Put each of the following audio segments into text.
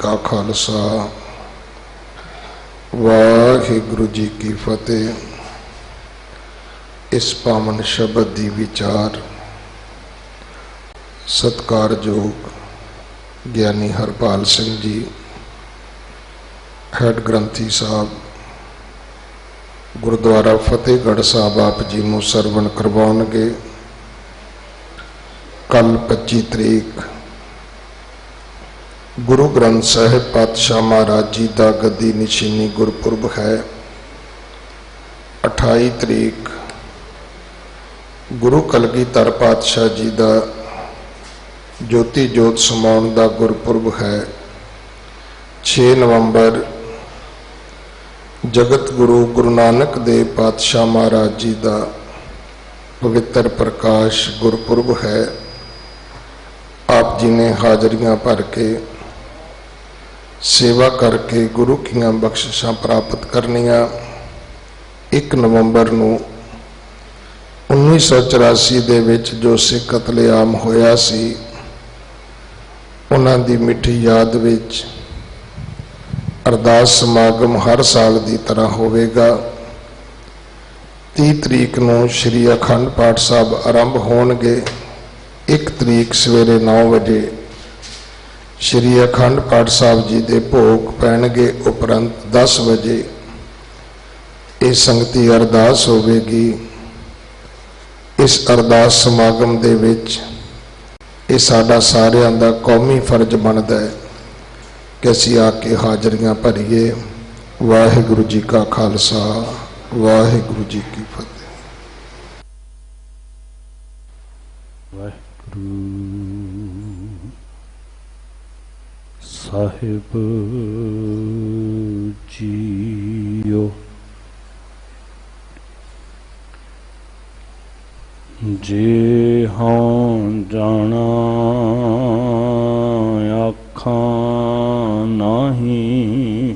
का खालसा वाहिगुरु जी की फतेह। इस पावन शब्द दी विचार सत्कारयोग ज्ञानी हरपाल सिंह जी हैड ग्रंथी साहब गुरुद्वारा फतेहगढ़ साहब आप जी नूं सरवण करवाउणगे। कल 25 तरीक गुरु ग्रंथ साहिब पातशाह महाराज जी का गद्दी निशानी गुरपुरब है। 28 तरीक गुरु कलगीधर पातशाह जी का ज्योति जोत समाउण का गुरपुरब है। 6 नवंबर जगत गुरु गुरु नानक देव पातशाह महाराज जी का पवित्र प्रकाश गुरपुरब है। आप जी ने हाजरियां भर के सेवा करके गुरु की बख्शिशां प्राप्त करनियां। 1 नवंबर नूं 1984 दे विच जो सिख कतलेआम होया सी उन्हां दी मिठी याद विच अरदास समागम हर साल की तरह होवेगा। 30 तरीक नूं श्री अखंड पाठ साहब आरंभ होणगे। 1 तरीक सवेरे 9 बजे श्री अखंड पाठ साहब जी के भोग पैणगे। उपरंत 10 बजे ये संगती अरदास होवेगी। इस अरदास समागम दे विच ये साडा सारियां दा कौमी फर्ज बनदा है कि असीं आके हाजरियां भरीए। वाहिगुरु जी का खालसा वाहिगुरु जी की फतेह। वाहिगुरु साहिब जीओ जे हाँ जाना आखां नहीं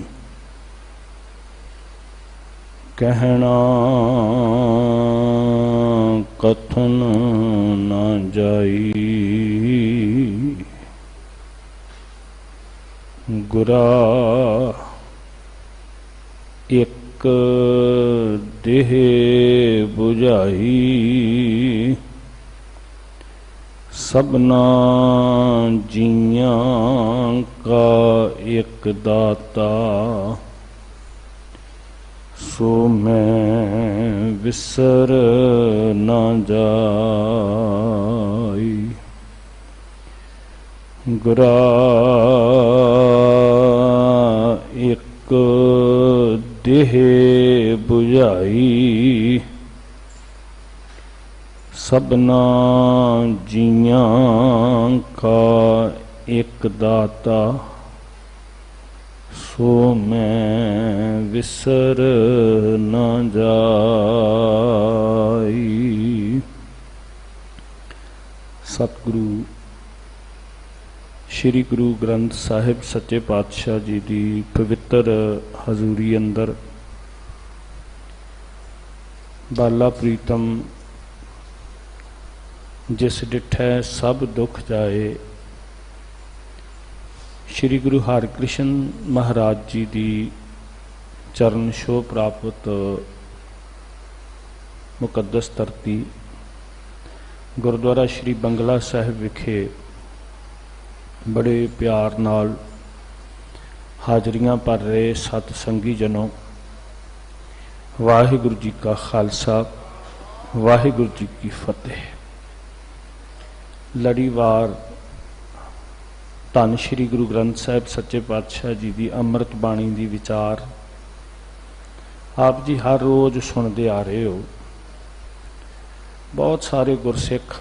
कहना कथन न जाई। गुरा एक देह बुझाई सबना जियां का एक दाता सो मैं विसर न जाई। गुरा एक देह बुझाई सबना जियां का एक दाता सो मैं विसर न जाई। सतगुरु श्री गुरु ग्रंथ साहिब सच्चे पातशाह जी की पवित्र हजूरी अंदर बाला प्रीतम जिस डिठै सब दुख जाए श्री गुरु हरकृष्ण महाराज जी की चरण छोह प्राप्त मुकद्दस धरती गुरुद्वारा श्री बंगला साहिब विखे बड़े प्यार नाल हाजरियां भर रहे सतसंगी जनों, वाहिगुरु जी का खालसा वाहिगुरु जी की फतेह। लड़ीवार धन श्री गुरु ग्रंथ साहिब सच्चे पातशाह जी की अमृत बाणी की विचार आप जी हर रोज़ सुनते आ रहे हो। बहुत सारे गुरसिख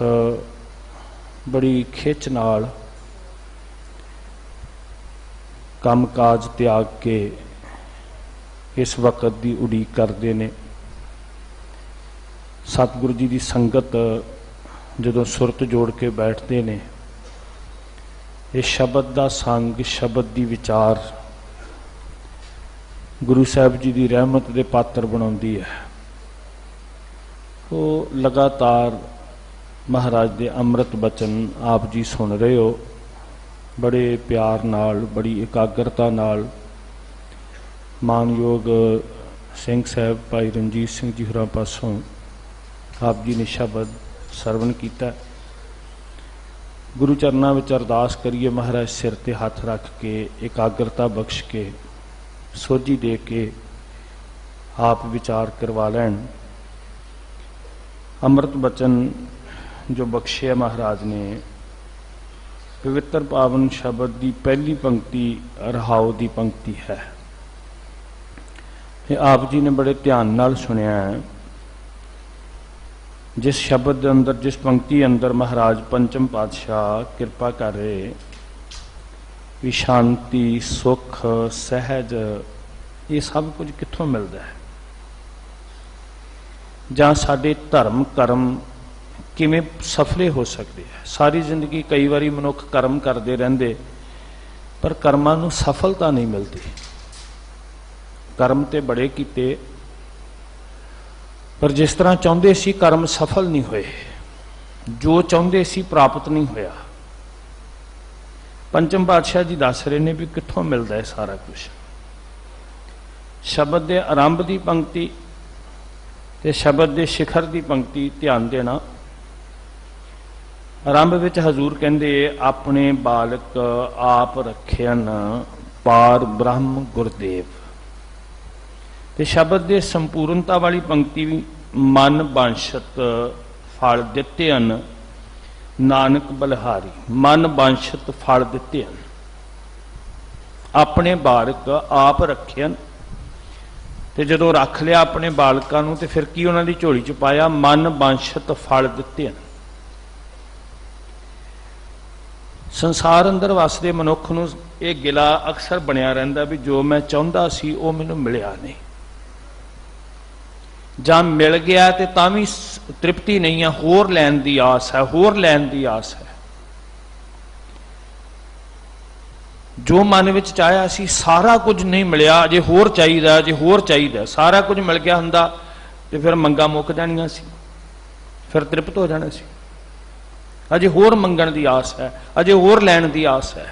बड़ी खिच नाल काम काज त्याग के इस वक्त की उड़ीक करते हैं। सतगुरु जी की संगत जदों सुरत जोड़ के बैठते हैं, इस शब्द का संग शब्द की विचार गुरु साहब जी की रहमत के पात्र बनाती है। तो लगातार महाराज के अमृत बचन आप जी सुन रहे हो। बड़े प्यार नाल, बड़ी एकाग्रता नाल मानयोग सिंह साहब भाई रणजीत सिंह जी होरां पासों आप जी ने शब्द सरवण किया। गुरु चरनां विच अरदास करिए, महाराज सिर ते हथ रख के एकाग्रता बख्श के सोझी दे के आप विचार करवा लैन। अमृत बचन जो बख्शे महाराज ने, पवित्र पावन शब्द की पहली पंक्ति रहाओ की पंक्ति है। ये आप जी ने बड़े ध्यान नाल सुनिया है। जिस शब्द के अंदर, जिस पंक्ति अंदर महाराज पंचम पातशाह कृपा कर रहे भी शांति, सुख, सहज, ये सब कुछ कित्थों मिलता है, जां साडे धर्म कर्म किवें सफले हो सकते हैं। सारी जिंदगी कई बारी मनुख कर्म करते रहंदे पर कर्मां नूं सफलता नहीं मिलती। कर्म ते बड़े कीते पर जिस तरह चाहते सी कर्म सफल नहीं हुए, जो चाहते सी प्राप्त नहीं होया। पंचम पातशाह जी दस रहे ने भी कित्थों मिलता है सारा कुछ। शब्द के आरंभ की पंक्ति ते शब्द के शिखर की पंक्ति ध्यान देना। आरंभ विच हजूर कहंदे अपने बालक आप रखियन पार ब्रह्म गुरदेव। ते शब्द के संपूर्णता वाली पंक्ति मन बांछत फल दिते हन नानक बलिहारी। मन बांछत फल दिते हन, अपने बालक आप रखियन। ते जदों रख लिया अपने बालकां नूं ते फिर की उन्हां दी झोली च पाया, मन बांछत फल दिते हन। संसार अंदर वसदे मनुख नूं ये गिला अक्सर बनिया रहिंदा भी जो मैं चाहुंदा सी वो मैनूं मिलिया नहीं, जां मिल गया तो तां भी तृप्ति नहीं है, होर लैण दी आस है, होर लैण दी आस है। जो मन विच चाहया सी सारा कुछ नहीं मिलिया, अजे होर चाहिदा, अजे होर चाहिदा। सारा कुछ मिल गया हुंदा ते फिर मंगां मुक जाणियां सी, फिर तृप्त हो जाना सी। अजे होर मंगण दी आस है, अजे होर लैण दी आस है।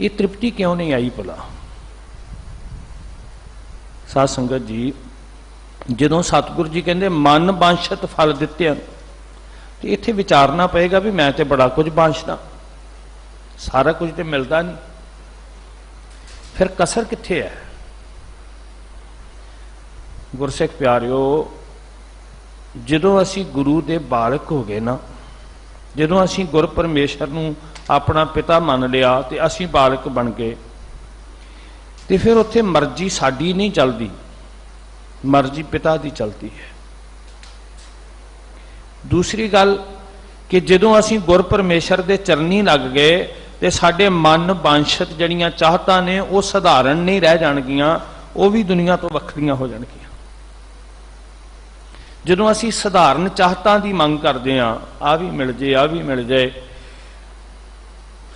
ये तृप्ति क्यों नहीं आई भला? साध संगत जी, जदों सतगुरु जी कहते मन बांछत फल दिते हैं तो इत्थे विचारना पएगा भी मैं तो बड़ा कुछ बांछदा, सारा कुछ तो मिलता नहीं, फिर कसर कित्थे है? गुरसिख प्यारिओ, जदों असीं गुरु दे बालक हो गए ना, जदों असीं गुर परमेश्वर नूं अपना पिता मान लिया तो असीं बालक बन गए, तो फिर उत्थे मर्जी साडी नहीं चलती, मर्जी पिता की चलती है। दूसरी गल कि जदों असीं गुर परमेश्वर दे चरनी लग गए तो साडे मन बांछत जड़ियां चाहतां ने वो सधारण नहीं रह जाणगियां, वो भी दुनिया तो वखरियां हो जाणगियां। जदों असीं सधारण चाहतां की मंग करते हैं, आ भी मिल जाए, आ भी मिल जाए,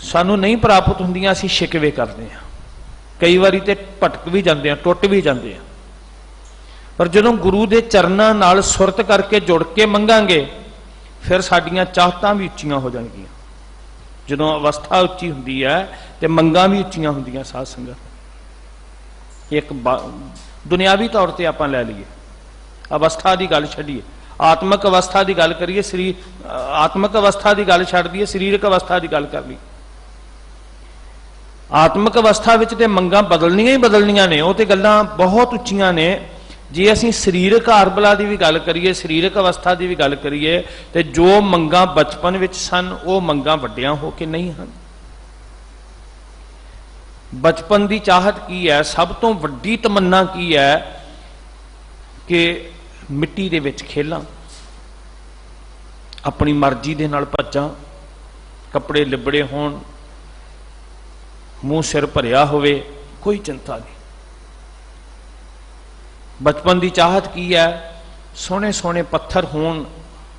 सानू नहीं प्राप्त हुंदियां, असीं शिकवे करते हैं। कई बारी तो भटक भी जाते हैं, टुट भी जाते हैं। पर जदों गुरु के चरनां नाल सुरत करके जुड़ के मंगांगे फिर साडियां चाहतां भी उच्चियां हो जाणगियां। जदों अवस्था उच्ची हुंदी है तो मंगां भी उच्चियां हुंदियां। साध संगत एक दुनियावी तौर पर आपां लै लईए, अवस्था की गल छड्डीए, आत्मक अवस्था की गल करिए, आत्मक अवस्था की गल छड्ड दईए, सरीरक अवस्था की गल कर लईए। आत्मक अवस्था विच ते मंगां बदलनियां ही बदलनियां ने, वो तो गल्लां बहुत उच्चियां ने। जे असीं सरीरक आरबला की भी गल करिए, सरीरक अवस्था की भी गल करिए, तो जो मंगां बचपन विच सन वो मंगां वड्डियां हो के नहीं हन। बचपन की चाहत की है? सब तो वड्डी तमन्ना की है कि मिट्टी दे विच खेलां, अपनी मर्जी दे नाल भज्जां, कपड़े लिबड़े होण, मुंह सिर भरिया होवे, कोई चिंता नहीं। बचपन की चाहत की है? सोहने सोहने पत्थर होण,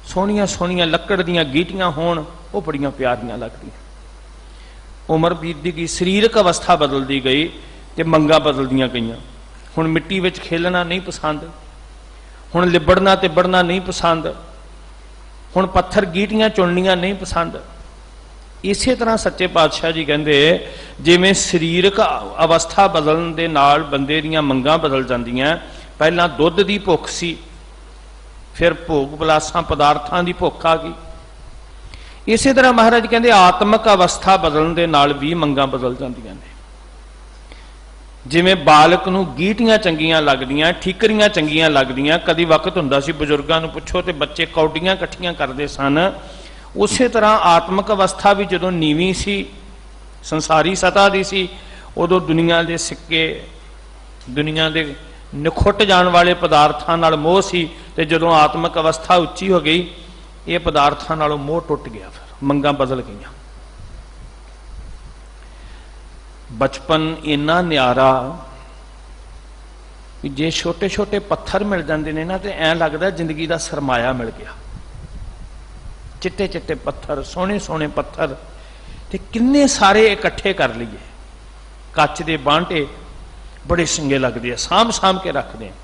सोहणियां सोहणियां लकड़ दीयां गीटियां होण, वो बड़ियां प्यारियां लगदियां। उम्र बीतदी गई, सरीरक अवस्था बदलती गई तो मंगां बदलदियां गईयां। हुण मिट्टी विच खेलना नहीं पसंद, हुण लिबड़ना तिबड़ना नहीं पसंद, हुण पत्थर गीटियां चुननियां नहीं पसंद, इसे तरह सच्चे पातशाह जी कहते जिवें शरीरक अवस्था बदलण दे नाल बंदे दीयां मंगां बदल जांदियां। पहलां दुध की भुख सी, फिर भोग विलासां पदार्थां की भुख आ गई। इसे तरह महाराज कहते आत्मक अवस्था बदलण दे नाल भी मंगां बदल जांदियां ने। जिवें बालक नूं गीटियां चंगियां लगदियां, ठीकरियां चंगियां लगदियां। कदी वक्त हुंदा सी बजुर्गां नूं पुछो ते बच्चे कौडियां इकट्ठियां करदे सन। उसे तरह आत्मक अवस्था भी जदों नीवी सी, संसारी सतह दी सी, उदों दुनिया के सिक्के, दुनिया के निखुट जाण वाले पदार्थां नाल मोह सी। ते जदों आत्मक अवस्था उच्ची हो गई, ये पदार्थां नालों मोह टुट गया, फिर मंगां बदल गईयां। बचपन इन्ना न्यारा कि जे छोटे छोटे पत्थर मिल जाते हैं ना तो ऐ लगता जिंदगी का सरमाया मिल गया। चिट्टे चिट्टे पत्थर, सोहने सोहने पत्थर, ते किन्ने सारे इकट्ठे कर लिए। कच के बांटे बड़े चंगे लगते हैं, साम साम के रखते हैं।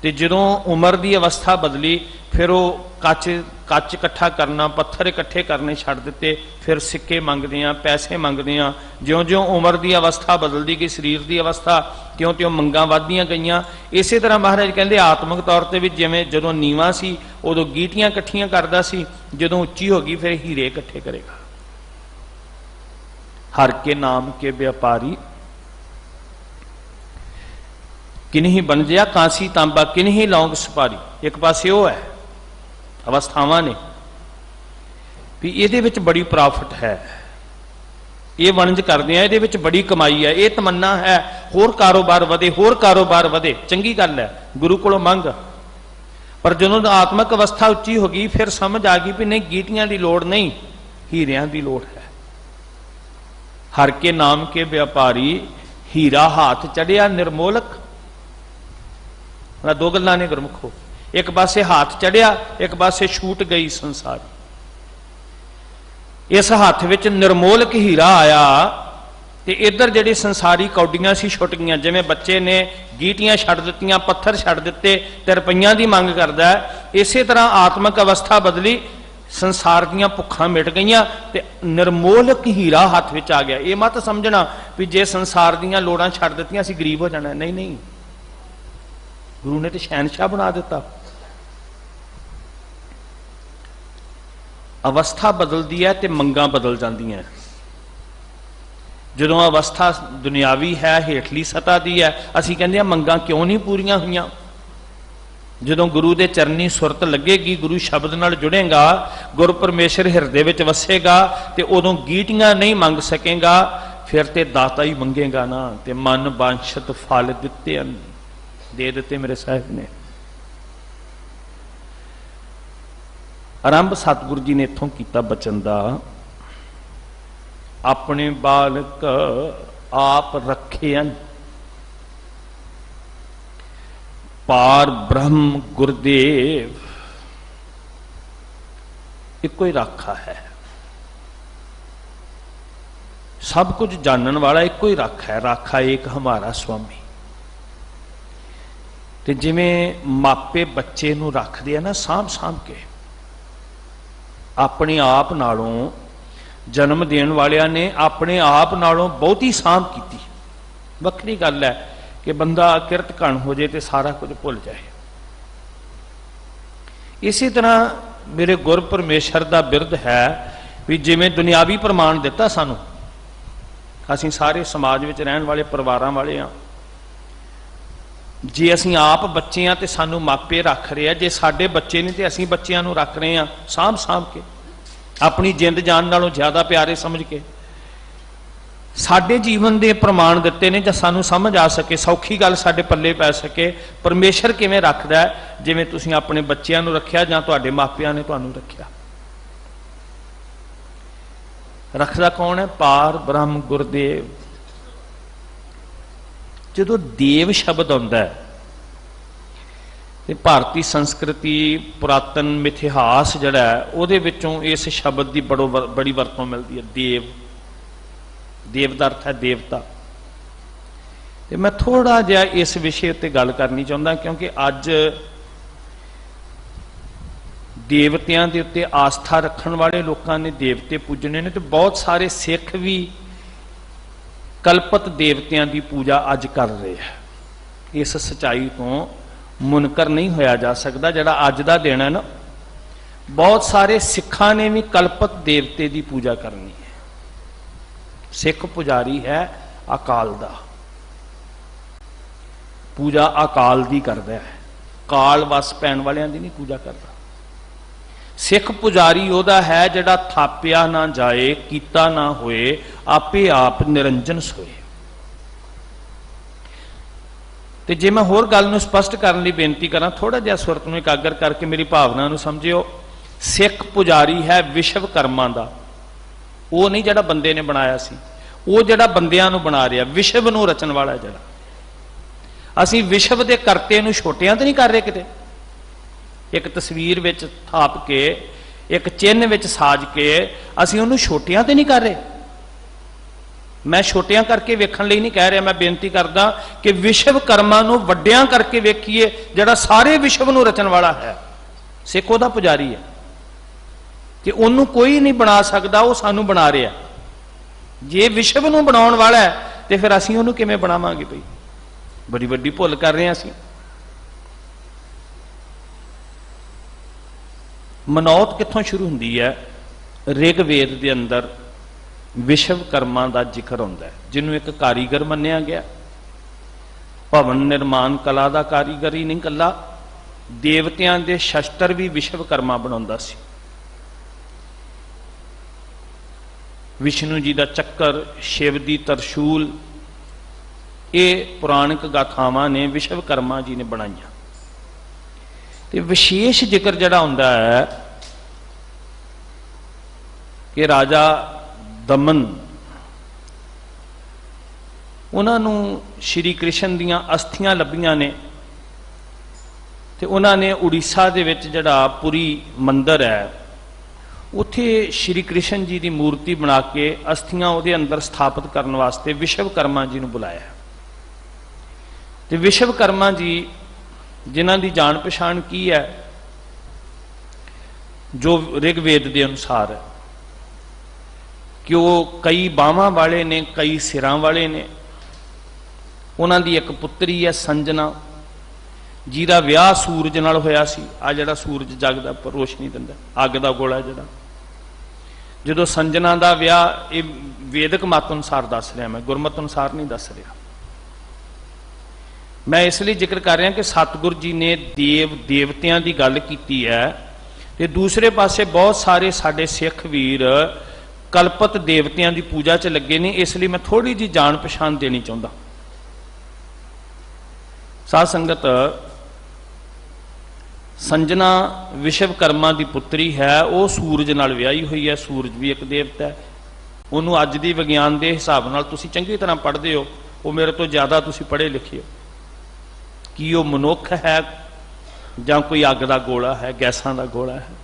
तो जदों उम्र की अवस्था बदली, फिर वो कच इकट्ठा करना, पत्थर इकट्ठे करने छड्ड दिते। फिर सिक्के मंगदे आ, पैसे मंगदे आ। ज्यों ज्यों उम्र की अवस्था बदलती गई, शरीर की अवस्था, त्यों त्यों मंगां वधदियां गईयां। इसे तरह महाराज कहते आत्मक तौर पर भी जिवें जदों नीवां सी उदों गीटियां इकट्ठियां करदा सी, जदों उच्ची हो गई फिर हीरे इकट्ठे करेगा। हर के नाम के व्यापारी किन्हीं बन गया कांसी तांबा, किन्हीं लौंग सुपारी। एक पासे वो है अवस्थावां ने भी ये बड़ी प्रॉफिट है, ये वणज करते हैं, ये बड़ी कमाई है, ये तमन्ना है होर कारोबार वधे, होर कारोबार वधे, चंगी गल है, गुरु कोलों मंग। पर जदों आत्मक अवस्था उच्ची हो गई, फिर समझ आ गई भी नहीं, गीटियां की लोड़ नहीं, हीरियां की लोड़ है। हर के नाम के व्यापारी, हीरा हाथ चढ़िया निर्मोलक। दो गल्लां ने गुरमुखो, एक पासे हाथ चढ़िया, एक पासे छूट गई संसार। इस हाथ विच निर्मोलक हीरा आया, ते इधर जिहड़ी संसारी कौडियां सी छुट गईयां। जिवें बच्चे ने गीटियां छड्ड दित्तियां, पत्थर छड्ड दित्ते ते रुपईयां दी मंग करदा है, इसे तरह आत्मक अवस्था बदली, संसार दीयां भुखां मिट गईयां ते निर्मोलक हीरा हाथ विच आ गया। ये मत समझना भी जे संसार दीयां लोड़ां छड्ड दित्तियां असीं गरीब हो जाना, नहीं नहीं, गुरु ने तो शहनशाह बना दिता। अवस्था बदलती है तो मंगां बदल जांदियां। जदों अवस्था दुनियावी है, हेठली सतह की है, असीं कहंदे हां मंगां क्यों नहीं पूरीआं होईआं। जदों गुरु दे चरनी सुरत लगेगी, गुरु शब्द नाल जुड़ेगा, गुरु परमेश्वर हिरदे विच वसेगा, ते उदों गीटियां नहीं मंग सकेगा, फिर ते दाता ही मंगेगा ना। ते मन बांछत फल दिते हन, दे दिते मेरे साहिब ने। आरंभ सतगुरु जी ने इत्थों कीता बचन दा, अपने बालक आप रखेन, पार ब्रह्म गुरुदेव इको ही राखा है। सब कुछ जानन वाला इको ही राखा है, राखा एक हमारा स्वामी। ते जिवें मापे बच्चे नूं रखदे हैं ना साਂਭ साਂਭ के, अपने आप नालों जन्म देण वालियां ने अपने आप नालों बहुती सांभ कीती। वखरी गल है कि बंदा किरत घण हो जाए तो सारा कुछ भुल जाए। इसी तरह मेरे गुर परमेश्वर का बिरद है भी जिवें दुनियावी प्रमाण दिता सानू, असीं सारे समाज विच रहण वाले परिवारां वाले हाँ। जे असीं आप बच्चे हाँ तो सानू मापे रख रहे हैं, जे साडे बच्चे नहीं तो असीं बच्चिआं नूं रख रहे हैं सांभ सांभ के, अपनी जिंद जान नालों ज़्यादा प्यारे समझ के। साडे जीवन के प्रमाण दिते ने, जां सानू समझ आ सके, सौखी गल साडे पल्ले पै सके परमेश्वर किवें रखदा है, जिवें तुसीं अपने बच्चिआं नूं रखिआ जां तुहाडे मापिआं ने तुहानूं रखिआ। रखदा कौन है? पार ब्रह्म गुरदेव। जदों देव शब्द आउंदा है ते भारती संस्कृति पुरातन मिथिहास जिहड़ा है उहदे विचों इस शब्द की बड़ी वरतों मिलती है। देव, देव का अर्थ है देवता। ते मैं थोड़ा जिहा इस विषय उत्ते गल करनी चाहुंदा, क्योंकि अज देवतियां दे उत्ते आस्था रखण वाले लोगों ने देवते पूजने ने, तो बहुत सारे सिख भी कल्पत देवतियां की पूजा अज कर रहे हैं। इस सच्चाई तो मुनकर नहीं होया जा सकता। जिहड़ा अज दा दिन है ना, बहुत सारे सिखां ने भी कल्पत देवते की पूजा करनी है। सिख पुजारी है अकाल दा, पूजा अकाल दी करदा है, काल वस पैण वालियां दी नहीं पूजा करता। सिख पुजारी ओदा है जिहड़ा थापिया ना जाए, कीता ना होए, आपे आप निरंजन सोए। तो जे मैं होर गल नूं स्पष्ट करने लई बेनती करा, थोड़ा जिहा सुरत नूं एकागर करके मेरी भावना नूं समझिओ। सिख पुजारी है विश्वकर्मा दा, वो नहीं जिहड़ा बंदे ने बनाया सी, वो जिहड़ा बंदियां नूं बना रहा, विश्व नूं रचन वाला जिहड़ा। असीं विश्व दे करते नूं छोटियां तो नहीं कर रहे किते। एक तस्वीर विच थाप के, एक चिन्ह विच साज के असीं उहनूं छोटियां तो नहीं कर रहे। मैं छोटियां करके वेखण लई नहीं कह रहा, मैं बेनती करदा कि विश्वकर्मा नूं वड्डियां करके वेखीए, जिहड़ा सारे विश्व नूं रचन वाला है। सिख उहदा पुजारी है कि उहनूं कोई नहीं बना सकदा, वो सानूं बना रहा। जे विश्व नूं बनाउण वाला है तो फिर असीं उहनूं किवें बनावांगे? भई बड़ी वड्डी भुल कर रहे हैं असीं। मनौत कित्थों शुरू हुंदी है? ऋग्वेद के अंदर विश्वकर्मा का जिक्र होंदा है, जिन्होंने एक कारीगर मन्निया गया। भवन निर्माण कला का कारीगर ही नहीं, कला देवतियां दे शस्त्र भी विश्वकर्मा बनाउंदा सी। विष्णु जी का चक्कर, शिव की तरशूल, ये पुराणिक गाथावां ने विश्वकर्मा जी ने बनाईया। तो विशेष जिक्र जिहड़ा हुंदा है कि राजा दमन, उन्होंने श्री कृष्ण दियां अस्थियां लभियां ने, तो उन्होंने उड़ीसा दे विच जिहड़ा पुरी मंदिर है, उत्थे श्री कृष्ण जी की मूर्ति बना के अस्थियां उहदे अंदर स्थापित करने वास्ते विश्वकर्मा जी नूं बुलाया। तो विश्वकर्मा जी जिन्हां दी जान पछाण की है, जो ऋग्वेद के अनुसार है कि वो कई बाहां वाले ने, कई सिरां वाले ने। उन्हां दी एक पुत्री है संजना, जिहदा विआह सूरज नाल होया सी। आ जिहड़ा सूरज जगदा पर रोशनी दिंदा, अग दा गोला जिहड़ा, जदों संजना दा विआह, ये वेदक मत अनुसार दस रहा, मैं गुरमत अनुसार नहीं दस रहा। मैं इसलिए जिक्र कर रहा कि सतगुरु जी ने देव देवतियां की गल की है, तो दूसरे पासे बहुत सारे साडे सिख वीर कल्पत देवतियां की पूजा च लगे ने। इसलिए मैं थोड़ी जी जान पछाण देनी चाहता। साध संगत, संजना विश्वकर्मा की पुत्री है, वो सूरज नाल विआही हुई है। सूरज भी एक देवता है। उन्होंने अज की विज्ञान के हिसाब नाल तुसीं चंगी तरह पढ़ते हो, वो मेरे तो ज़्यादा तुसीं पढ़े लिखे हो, कि वो मनुख है ਜਾਂ कोई अग का गोला है, गैसां का गोला है।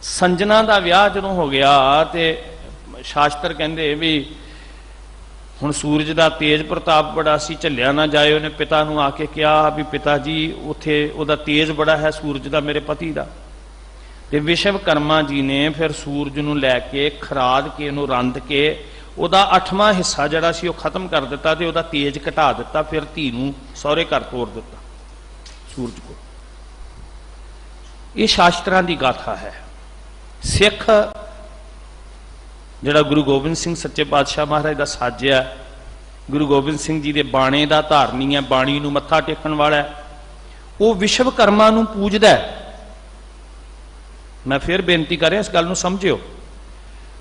संजना का विआह जदों हो गया तो शास्त्र कहते भी हुण सूरज का तेज प्रताप बड़ा सी, झलिया ना जाए। उन्हें पिता नूं आके कहा भी पिता जी उत्थे उहदा तेज बड़ा है सूरज का, मेरे पति का। तो विश्वकर्मा जी ने फिर सूरज नूं लैके खराद के उहनूं रंध के उहदा 8वां हिस्सा जिहड़ा सी ओह खत्म कर दिता, तो उहदा तेज घटा दिता। फिर धी नूं सहुरे घर तोर दिता सूरज को। ये शास्त्रां दी गाथा है। सिख जिहड़ा गुरु गोबिंद सिंह सच्चे पातशाह महाराज का साजिया, गुरु गोबिंद सिंह जी के बाणे का धारनी है, बाणी नूं मत्था टेकण वाला है, वो विश्वकर्मा नूं पूजदा है। मैं फिर बेनती कर रहा, इस गल नूं समझिओ।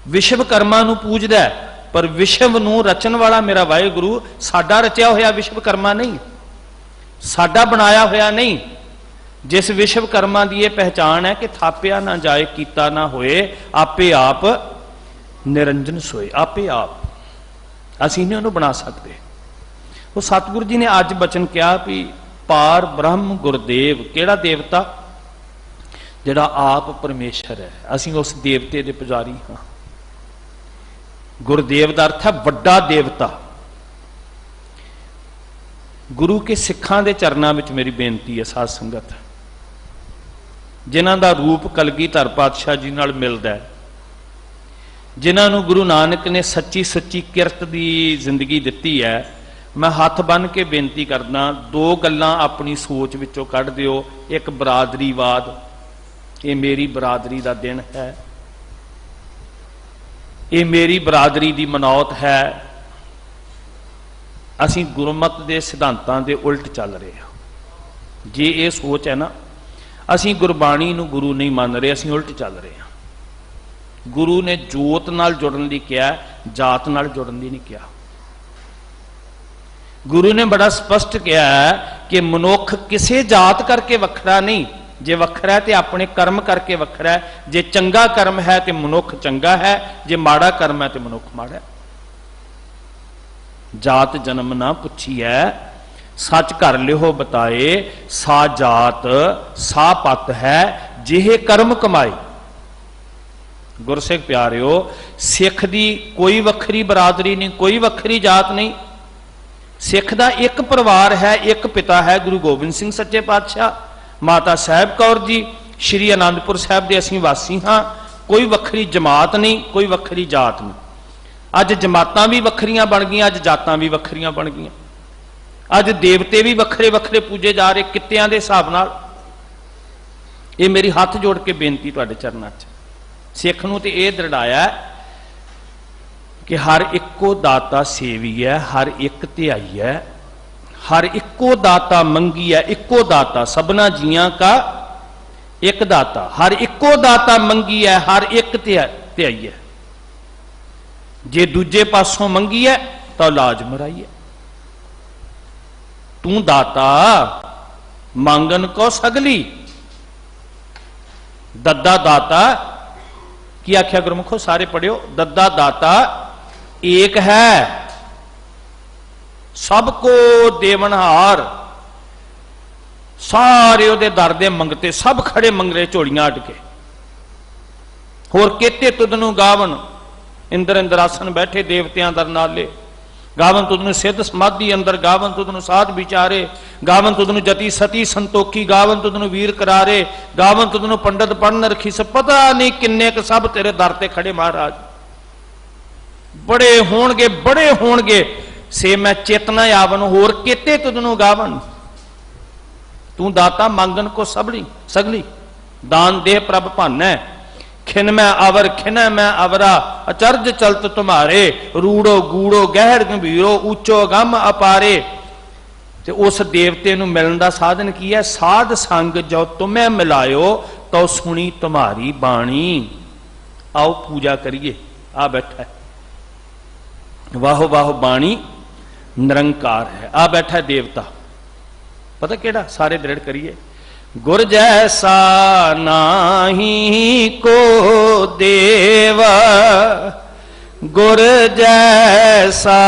विश्वकर्मा नूं पूजदा है, पर विश्व नूं रचन वाला मेरा वाहिगुरु साडा रचिया होया विश्वकर्मा नहीं, साडा बनाया होया नहीं। जिस विश्वकर्मा की यह पहचान है कि थापिया ना जाए, कीता ना होए, आपे आप निरंजन सोए। आपे आप असीं नहीं उन्होंने बना सकते। तो सतगुरु जी ने अज बचन किया भी पार ब्रह्म गुरदेव, केड़ा देवता? जिहड़ा आप परमेश्वर है। असीं उस देवते दे पुजारी हाँ। गुरदेव का अर्थ है वड्डा देवता। गुरु के सिखां दे चरनां विच मेरी बेनती है साध संगत, जिन्हां दा रूप कलगीधर पातशाह जी नाल मिलदा है, जिन्हां नूं गुरु नानक ने सच्ची सच्ची किरत दी जिंदगी दित्ती है, मैं हथ बन के बेनती करदा, दो गल्लां अपनी सोच विचों कढ दिओ। एक बरादरीवाद, ये मेरी बरादरी दा दिन है, ये मेरी बरादरी दी मनौत है। असीं गुरमत दे सिद्धांतां दे उल्ट चल रहे हैं। जे ये सोच है ना, असीं गुरबाणी नूं गुरु नहीं मान रहे, असीं उल्ट चल रहे हैं। गुरु ने जोत नाल जुड़न दी कहा, जात नाल जुड़न दी नहीं कहा। गुरु ने बड़ा स्पष्ट कहा है कि मनुख किसी जात करके वखरा नहीं, जे वखरा है तो अपने कर्म करके वखरा है। जे चंगा कर्म है तो मनुख चंगा है, जे माड़ा कर्म है तो मनुख माड़ा है। जात जन्म ना पुछी है, सच कर लिहो बताए, सा जात सा पत है, जिहे कर्म कमाए। गुरसिख प्यारिओ, सिख दी कोई वखरी बरादरी नहीं, कोई वखरी जात नहीं। सिख दा एक परिवार है, एक पिता है, गुरु गोबिंद सिंह सच्चे पातशाह, माता साहब कौर जी, श्री आनंदपुर साहब दे असीं वासी हाँ। कोई वखरी जमात नहीं, कोई वखरी जात नहीं। अज जमातां भी वखरियां बन गईयां, अज जातां भी वखरियां बन गईयां। अज देवते भी वखरे वखरे पूजे जा रहे कित्तियां दे हिसाब नाल। ये मेरी हाथ जोड़ के बेनती तुहाडे चरनां 'च। सिख नूं ते इह दृढ़ाया कि हर इक्को दाता सेवी है, हर एक ध्याई है, हर इक्को दाता मंगी है, इक्को दाता सबना जियां का एक दाता, हर इक्को दाता मंगी है, हर एक ध्याई है। जे दूजे पासों मंगी है तो लाज मराई है। तू दाता मांगन को सगली, दद्दा दाता की आख्या गुरमुखो, सारे पढ़ियो, दद्दा दाता एक है, सबको देवनहार। सारे उहदे दर दे मंगते, सब खड़े मंगरे झोलियां अट के। होर केते तुदनू गावन, इंद्र इंद्रासन बैठे देवतियां दर नाले। गावन तुदनू सिद्ध समाधि अंदर, गावन तुदनू साध विचारे, गावन तुदनू जति सती संतोखी, गावन तुदनू वीर करारे, गावन तुदनू पंडित पढ़न रखी। सब पता नहीं किन्ने क सब तेरे दर ते खड़े महाराज। बड़े होणगे, बड़े होणगे, से मैं चेतना आवन, होर केते तुदनू गावन। तू दाता मांगन को सबली सगली, दान दे प्रभ भानै। खिन मैं अवर खिन मैं अवरा, अचरज चलत तुम्हारे। रूड़ो गूड़ो गहर गंभीरो, ऊंचो गम अपारे। ते उस देवते नूं मिलण दा साधन की है? साध संग जो तुम्हें मिलायो, तो सुनी तुम्हारी बाणी। आओ पूजा करिए। आ बैठा है, वाहो वाहो बाणी निरंकार है। आ बैठा है देवता, पता केड़ा? सारे दृढ़ करिए। गुर जैसा नाही को देवा, गुर जैसा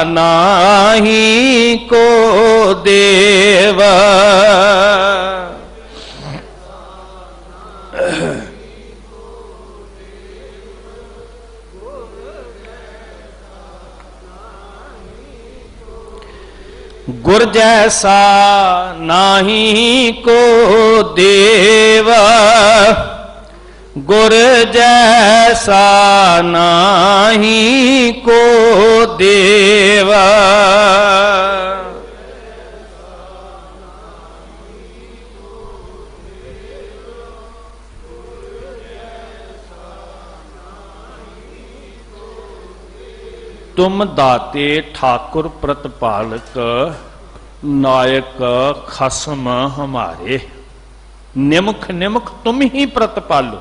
नाही को देवा। गुर जैसा नाही को देवा, गुर जैसा नाही को देवा। तुम दाते ठाकुर प्रतिपालक, नायक खसम हमारे। निमुख निमुख तुम ही प्रतिपालो।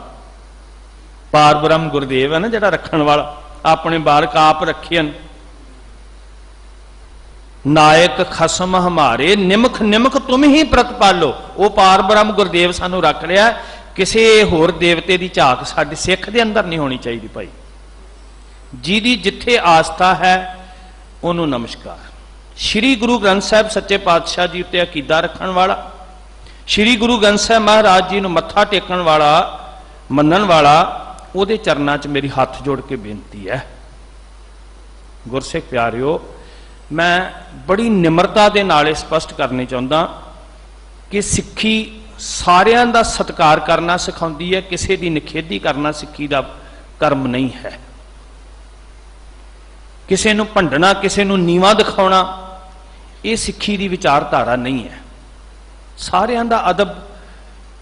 पार ब्रह्म गुरुदेव है ना जिहड़ा रखण वाला, अपने बारक आप रखे। नायक खसम हमारे, निमुख निमुख तुम ही प्रतिपालो। वो पार ब्रह्म गुरुदेव सानू रख लिया। किसी होर देवते की झाक साडे सिख दे अंदर नहीं होनी चाहिए भाई। जिहदी जिथे आस्था है उन्हों नमस्कार। श्री गुरु ग्रंथ साहब सच्चे पातशाह जी उत्ते अकीदा रखण वाला, श्री गुरु ग्रंथ साहब महाराज जी नूं मत्था टेकण वाला, मनण वाला, उहदे चरनां 'च मेरी हाथ जोड़ के बेनती है। गुरसिख प्यारिओ, मैं बड़ी निमरता दे नाल स्पष्ट करनी चाहुंदा कि सिੱਖी सारियां दा सत्कार करना सिखाउंदी है, किसी की निखेधी करना सिक्खी का कर्म नहीं है। किसी नूं भंडना, किसी नूं नीवा दिखाउणा, ये सिक्खी की विचारधारा नहीं है। सारियां दा अदब,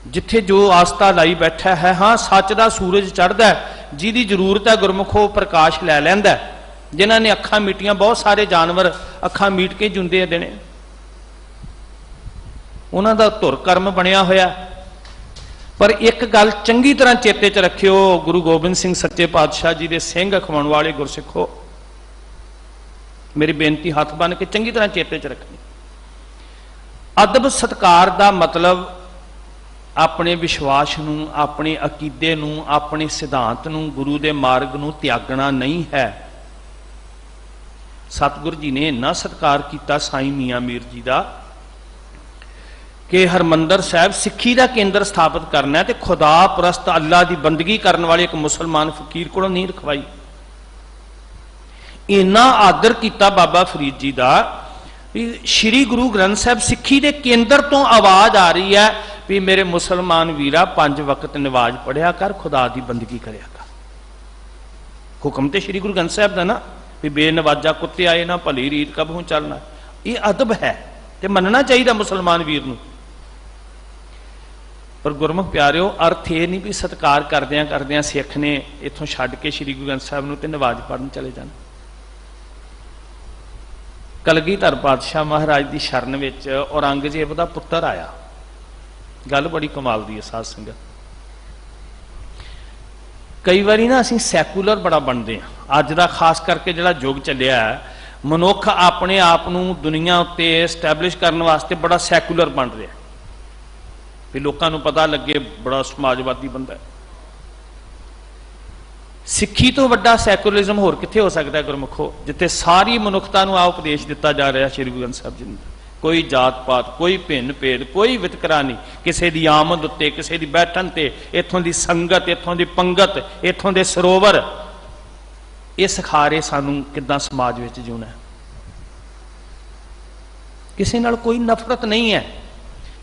जिथे जो आस्था लाई बैठा है। हाँ, सच का सूरज चढ़ता है, जिहदी जरूरत है गुरमुखो प्रकाश लै लैंदा है। जिन्हां ने अखां मीटियां, बहुत सारे जानवर अखां मीट के जुंदे दिने, उन्हां दा धुर कर्म बनिया होया। पर एक गल चंगी तरह चेते च रखियो, गुरु गोबिंद सिंह सच्चे पातशाह जी दे सिंह अखवाउण वाले गुरसिखो, मेरी बेनती हथ बन के चंगी तरह चेते च रखनी। अदब सत्कार का मतलब अपने विश्वास नूं, अपने अकीदे नूं, अपने सिद्धांत नूं, गुरु के मार्ग नूं त्यागना नहीं है। सतगुरु जी ने इन्ना सत्कार किया साईं मियाँ मीर जी का कि हरमंदर साहब सिक्खी का केंद्र स्थापित करना है, तो खुदा परस्त अल्लाह की बंदगी करने वाले एक मुसलमान फकीर को नहीं रखवाई। इन्ना आदर किया बाबा फरीद जी का, श्री गुरु ग्रंथ साहब सिक्खी के केंद्र तो आवाज आ रही है भी मेरे मुसलमान वीरा 5 वक्त नमाज पढ़िया कर, खुदा की बंदगी करिया कर। हुक्म तो श्री गुरु ग्रंथ साहब का ना भी बेनवाजा कुत्ते आए ना भली रीत कबहू चलना, ये अदब है, तो मनना चाहिए मुसलमान वीर नूं। पर गुरमुख प्यारिओ, अर्थ ये नहीं भी सत्कार करदियां करदियां सिख ने इत्थों छड्ड के श्री गुरु ग्रंथ साहब नूं ते नमाज पढ़न चले जाण। कलगीधर पातशाह महाराज की शरण विच औरंगजेब का पुत्र आया। गल बड़ी कमाल दी है साध संगत। कई बारी ना असीं सैकूलर बड़ा बनते हैं। अज का खास करके जिहड़ा युग चलिया है, मनुख अपने आप नूं दुनिया उत्ते एस्टैबलिश करने वास्ते बड़ा सैकूलर बन रहा है भी लोगों नूं पता लगे बड़ा समाजवादी बंदा है। सिक्खी तो वड्डा सैकुलरिज्म होर कित्थे हो सकता है गुरमुखो, जिथे सारी मनुखता नूं आ उपदेश दिता जा रहा श्री गुरु ग्रंथ साहब जी ने। कोई जात पात, कोई भिन्न भेद, कोई वितकरा नहीं, किसी की आमद उत्ते, किसी की बैठन ते, इत्थों की संगत, इत्थों की पंगत, इत्थों के सरोवर, ये सिखा रहे सानू किदां समाज विच जीना है। किसी नाल कोई नफरत नहीं है।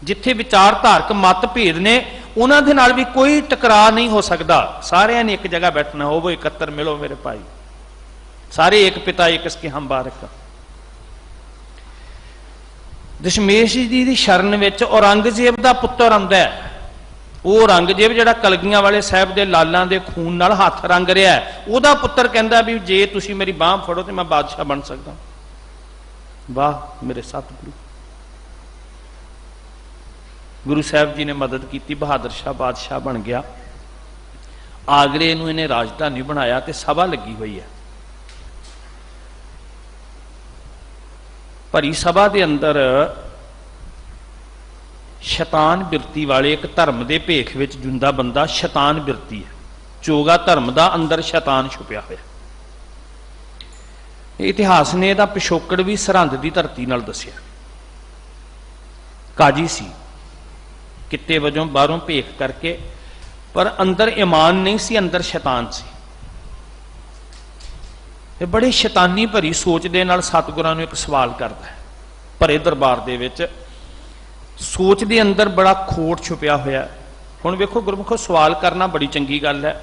जिथे विचारधारक मत भेद ने, उन्हां दे नाल भी कोई टकराव नहीं हो सकता। सारिਆਂ ने एक जगह बैठना, हो वो एकत्र मिलो मेरे भाई, सारे एक पिता एक इसके हम बारक। दशमेश जी की शरण में औरंगजेब का पुत्र आंदा है। वो औरंगजेब जिहड़ा कलगियां वाले साहब के लालां के खून नाल हाथ रंग रहा है, वहदा पुत्र कहता भी जे तुसी मेरी बांह फड़ो तो मैं बादशाह बन सकता। वाह मेरे सतगुरु। गुरु साहब जी ने मदद की, बहादुर शाह बादशाह बन गया। आगरे नूं इन्हें राजधानी बनाया तो सभा लगी हुई है। भरी सभा के अंदर शैतान बिरती वाले एक धर्म के भेख विच जुंदा बंदा शैतान बिरती है। चोगा धर्म का अंदर शैतान छुपया होया। इतिहास ने इहदा पिछोकड़ भी सरहंद की धरती नाल दस्सिया। काजी सी, किते वजों बाहरों भेख करके, पर अंदर ईमान नहीं सी, अंदर शैतान सी। बड़े शैतानी भरी सोच दे नाल सतगुरां नूं एक सवाल करता है। भरे दरबार दे विच सोच दे अंदर बड़ा खोट छुपिया होया। हुण वेखो गुरमुखो, सवाल करना बड़ी चंगी गल है,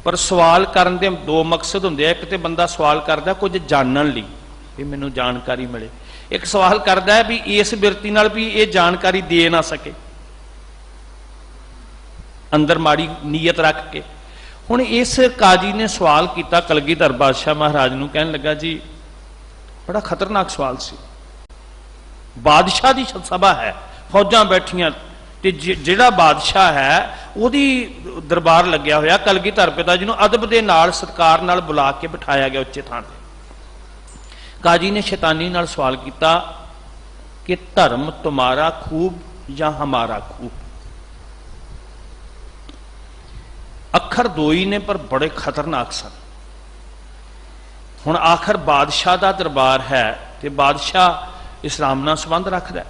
पर सवाल करन दे दो मकसद हुंदे आ। एक ते बंदा सवाल करदा कुछ जानन लई भी मैनूं जानकारी मिले, एक सवाल करदा है भी इस बिरती नाल भी ये जानकारी दे ना सके, अंदर माड़ी नीयत रख के। हुण इस काजी ने सवाल किया कलगीधर बादशाह महाराज नूं, कहन लगा जी बड़ा खतरनाक सवाल सी। बादशाह की सभा है, फौजां बैठियां, ते जिहड़ा बादशाह है उहदी दरबार लग्या होया। कलगीधर पिता जी नूं अदब दे नाल सत्कार नाल बुला के बिठाया गया उच्चे थां ते। काजी ने शैतानी नाल सवाल किया कि धर्म तुम्हारा खूब या हमारा खूब। अखर दो ही ने पर बड़े खतरनाक सन। हुण आखिर बादशाह का दरबार है तो बादशाह इस्लाम नाल संबंध रखदा है।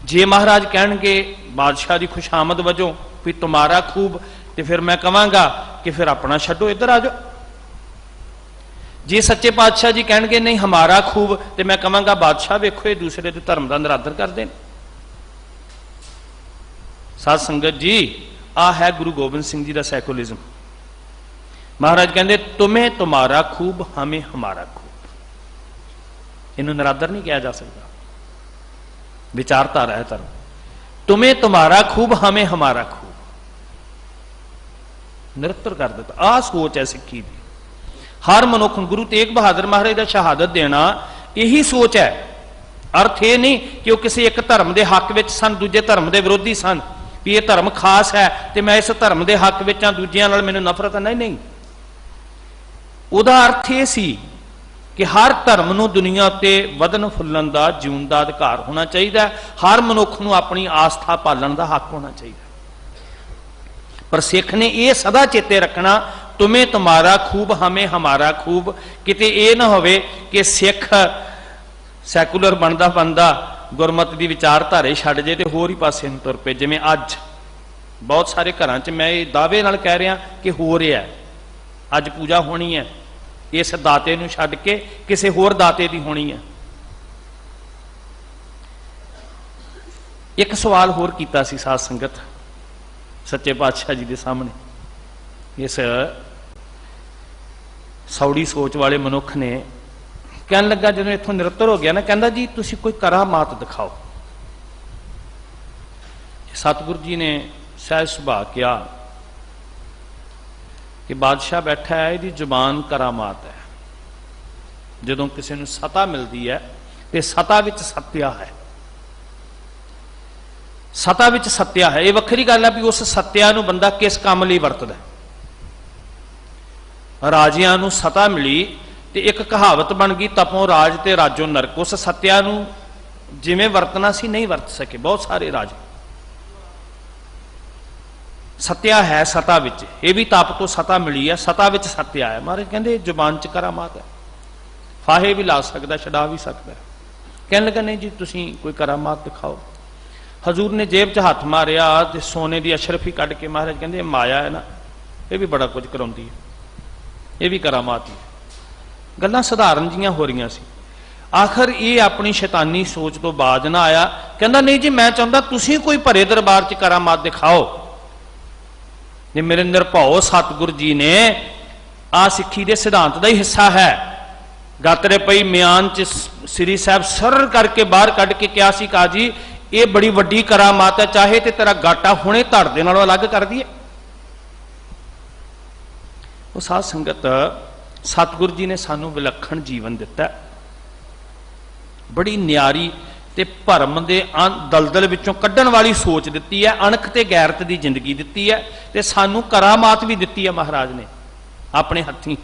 जे महाराज कहणगे बादशाह की खुशामद वजों भी तुम्हारा खूब, तो फिर मैं कहांगा कि फिर अपना छड्डो इधर आ जाओ। जे सच्चे पातशाह जी कहणगे नहीं हमारा खूब, तो मैं कहांगा बादशाह वेखो ये दूसरे के धर्म का निरादर करते हैं। साध संगत जी आ है गुरु गोबिंद सिंह जी का सैकुलरिज्म। महाराज कहते तुम्हें तुम्हारा खूब हमें हमारा खूब। इन्हों निरादर नहीं किया जा सकता, विचारधारा है धर्म। तुम्हें तुम्हारा खूब हमें हमारा खूब निरंतर कर देता। आ सोच है सिक्खी की। हर मनुख गुरु तेग बहादुर महाराज का शहादत देना यही सोच है। अर्थ ये नहीं कि वह किसी एक धर्म के हक में सन, दूजे धर्म के विरोधी सन, भी ये धर्म खास है तो मैं इस धर्म के हक में हाँ, दूजियां नाल मैनूं नफरत है। नहीं नहीं, उहदा अर्थ ये सी कि हर धर्म नूं दुनिया उत्ते वधन फुल्लण दा जीवन का अधिकार होना चाहिए। हर मनुख नूं अपनी आस्था पालन का हक होना चाहिए। पर सिख ने यह सदा चेते रखना तुम्हें तुम्हारा खूब हमें हमारा खूब। किते ये ना होवे कि सिख सैकुलर बनता बनता गुरमत की विचारधारे छड्ड जे तो होर ही पासे नूं तुर पे। जिवें अज बहुत सारे घरां च मैं दावे नाल कह रहा कि हो रहा है, अज पूजा होनी है इस दाते नूं छड्ड के किसी होर दाते की होनी है। एक सवाल होर कीता सी साध संगत सच्चे पातशाह जी के सामने। इस सौड़ी सोच वाले मनुख ने कहन लगा, जो इत्थों निरत्तर हो गया ना, कहता जी तुसी कोई करामात दिखाओ। सतगुरु जी ने सहज सुभा किया कि बादशाह बैठा है, यदी जुबान करामात है। जदों किसी नूं सता मिलती है तो सता विच सत्या है, सता विच सत्या है। यह वखरी गल है भी उस सत्या नूं बंदा किस काम लई वरतदा। राजियां नूं सता मिली तो एक कहावत बन गई, तपों राज ते राजों नरक। उस सत्या नूं जिवें वरतना सी नहीं वरत सके बहुत सारे राजे। सत्या है सता विच, ये भी तप तो सता मिली है, सता विच सत्या है। महाराज कहते जुबान च करामात है, फाहे भी ला सकता, छड़ा भी सकता है। कहने लगा नहीं जी तुसी कोई करामात दिखाओ। हजूर ने जेब च हाथ मारिया तो सोने की अशरफी कढ़ के महाराज कहते माया है ना, ये भी बड़ा कुछ कराउंदी है, ये भी करामात ही। गल्लां सधारण जिहियां हो रही सी। आखिर ये अपनी शैतानी सोच तो बाज ना आया। कहता नहीं जी मैं चाहता तुसी कोई भरे दरबार च करामात दिखाओ। जे मेरे निरभौ सतगुरु जी ने आ सिक्खी के सिद्धांत का ही हिस्सा है। गातरे पई म्यान च श्री साहब सर करके बाहर कढ़ के क्या सी, कहा जी ये बड़ी वड्डी करामात है, चाहे तो तेरा गाटा हुणे धड़ दे नालों अलग कर दिए। वो साध संगत सतगुरु जी ने सानू विलक्षण जीवन दिता, बड़ी न्यारी ते भरम दे दलदल विचों कड्ढण वाली सोच दिती है, अणख ते गैरत की जिंदगी दिती है, ते सानू करामात भी दिती है महाराज ने अपने हत्थीं।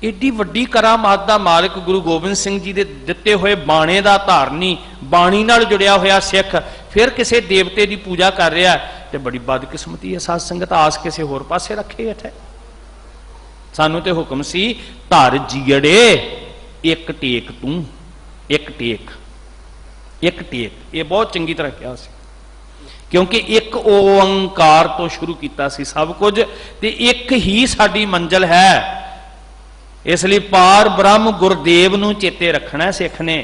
एडी वड्डी करामात दा मालिक गुरु गोबिंद सिंह जी दे दिते हुए बाणे दा धारनी, बाणी नाल जुड़िया होया सिख फिर किसी देवते की पूजा कर रहा है, ते बड़ी बदकिस्मती है। साध संगत आस किसी होर पासे रखे बैठे। सानू ते हुक्म सी धर जीड़े एक टेक तू, एक टेक, एक टेक। ये बहुत चंगी तरह कहा सी, क्योंकि एक ओंकार तो शुरू किया सी सब कुछ, ते एक ही साडी मंजिल है। इसलिए पार ब्रह्म गुरदेव नूं चेते रखना सिख ने।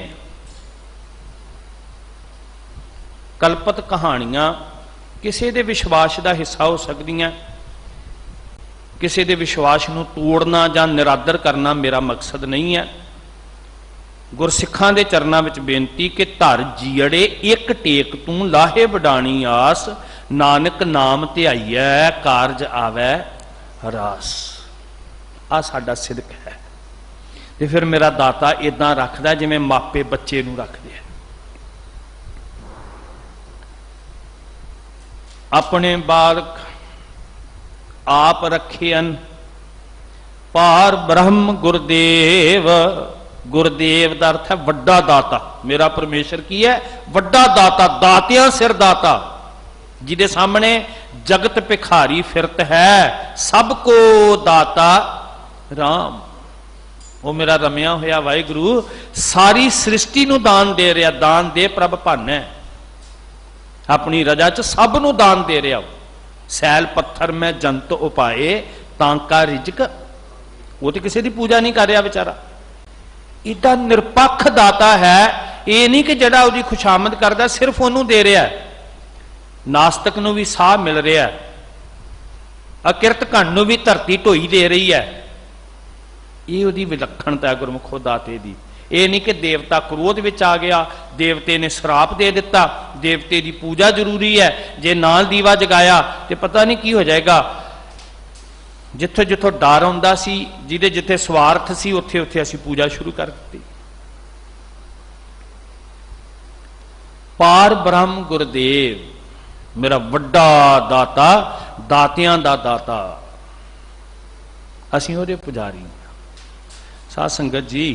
कल्पत कहानियां किसी के विश्वास का हिस्सा हो सकदियां, किसी के विश्वास नूं तोड़ना जां निरादर करना मेरा मकसद नहीं है। गुरसिखां दे चरनां विच बेनती कि धर जीड़े एक टेक तू लाहे वडाणी आस, नानक नाम ध्याईऐ कारज आवै रास। आ साडा सिदक है। ते फिर मेरा दाता इदां रखदा जिवें मापे बच्चे नूं रखदे। अपने बालक आप रखेन पार ब्रह्म गुरदेव। गुरदेव का अर्थ है वड्डा दाता। मेरा परमेश्वर की है वड्डा दाता, दातियां सिर दाता, जिदे सामने जगत भिखारी फिरत है, सबको दाता राम। वो मेरा रमिया होया वाहिगुरु सारी सृष्टि नूं दान दे रहा। दान दे प्रभ भन है, अपनी रजा च सब नूं दान दे रहा। सैल पत्थर में जंत उपाए तांका रिजक। वो तो किसी की पूजा नहीं कर रहा बेचारा, इतना निरपक्ष दाता है। ये नहीं कि जड़ा उसकी खुशामद करता सिर्फ उन्होंने दे रहा है। नास्तिक नूं भी साह मिल रहा है, अकिरत घन नूं भी धरती ढोई दे रही है। ये उहदी विलक्षणता है गुरमुखो दाते दी। ये नहीं कि देवता क्रोध विच आ गया, देवते ने श्राप दे दिता, देवते की पूजा जरूरी है, जे नाल दीवा जगाया तो पता नहीं की हो जाएगा। जिथों जिथों डर आउंदा सी, जिहदे जिथे स्वार्थ सी, उत्थे उत्थे असीं पूजा शुरू कर दी। पार ब्रह्म गुरदेव मेरा वड्डा दाता, दातियां दा दाता, असीं उहदे पुजारी। साध संगत जी,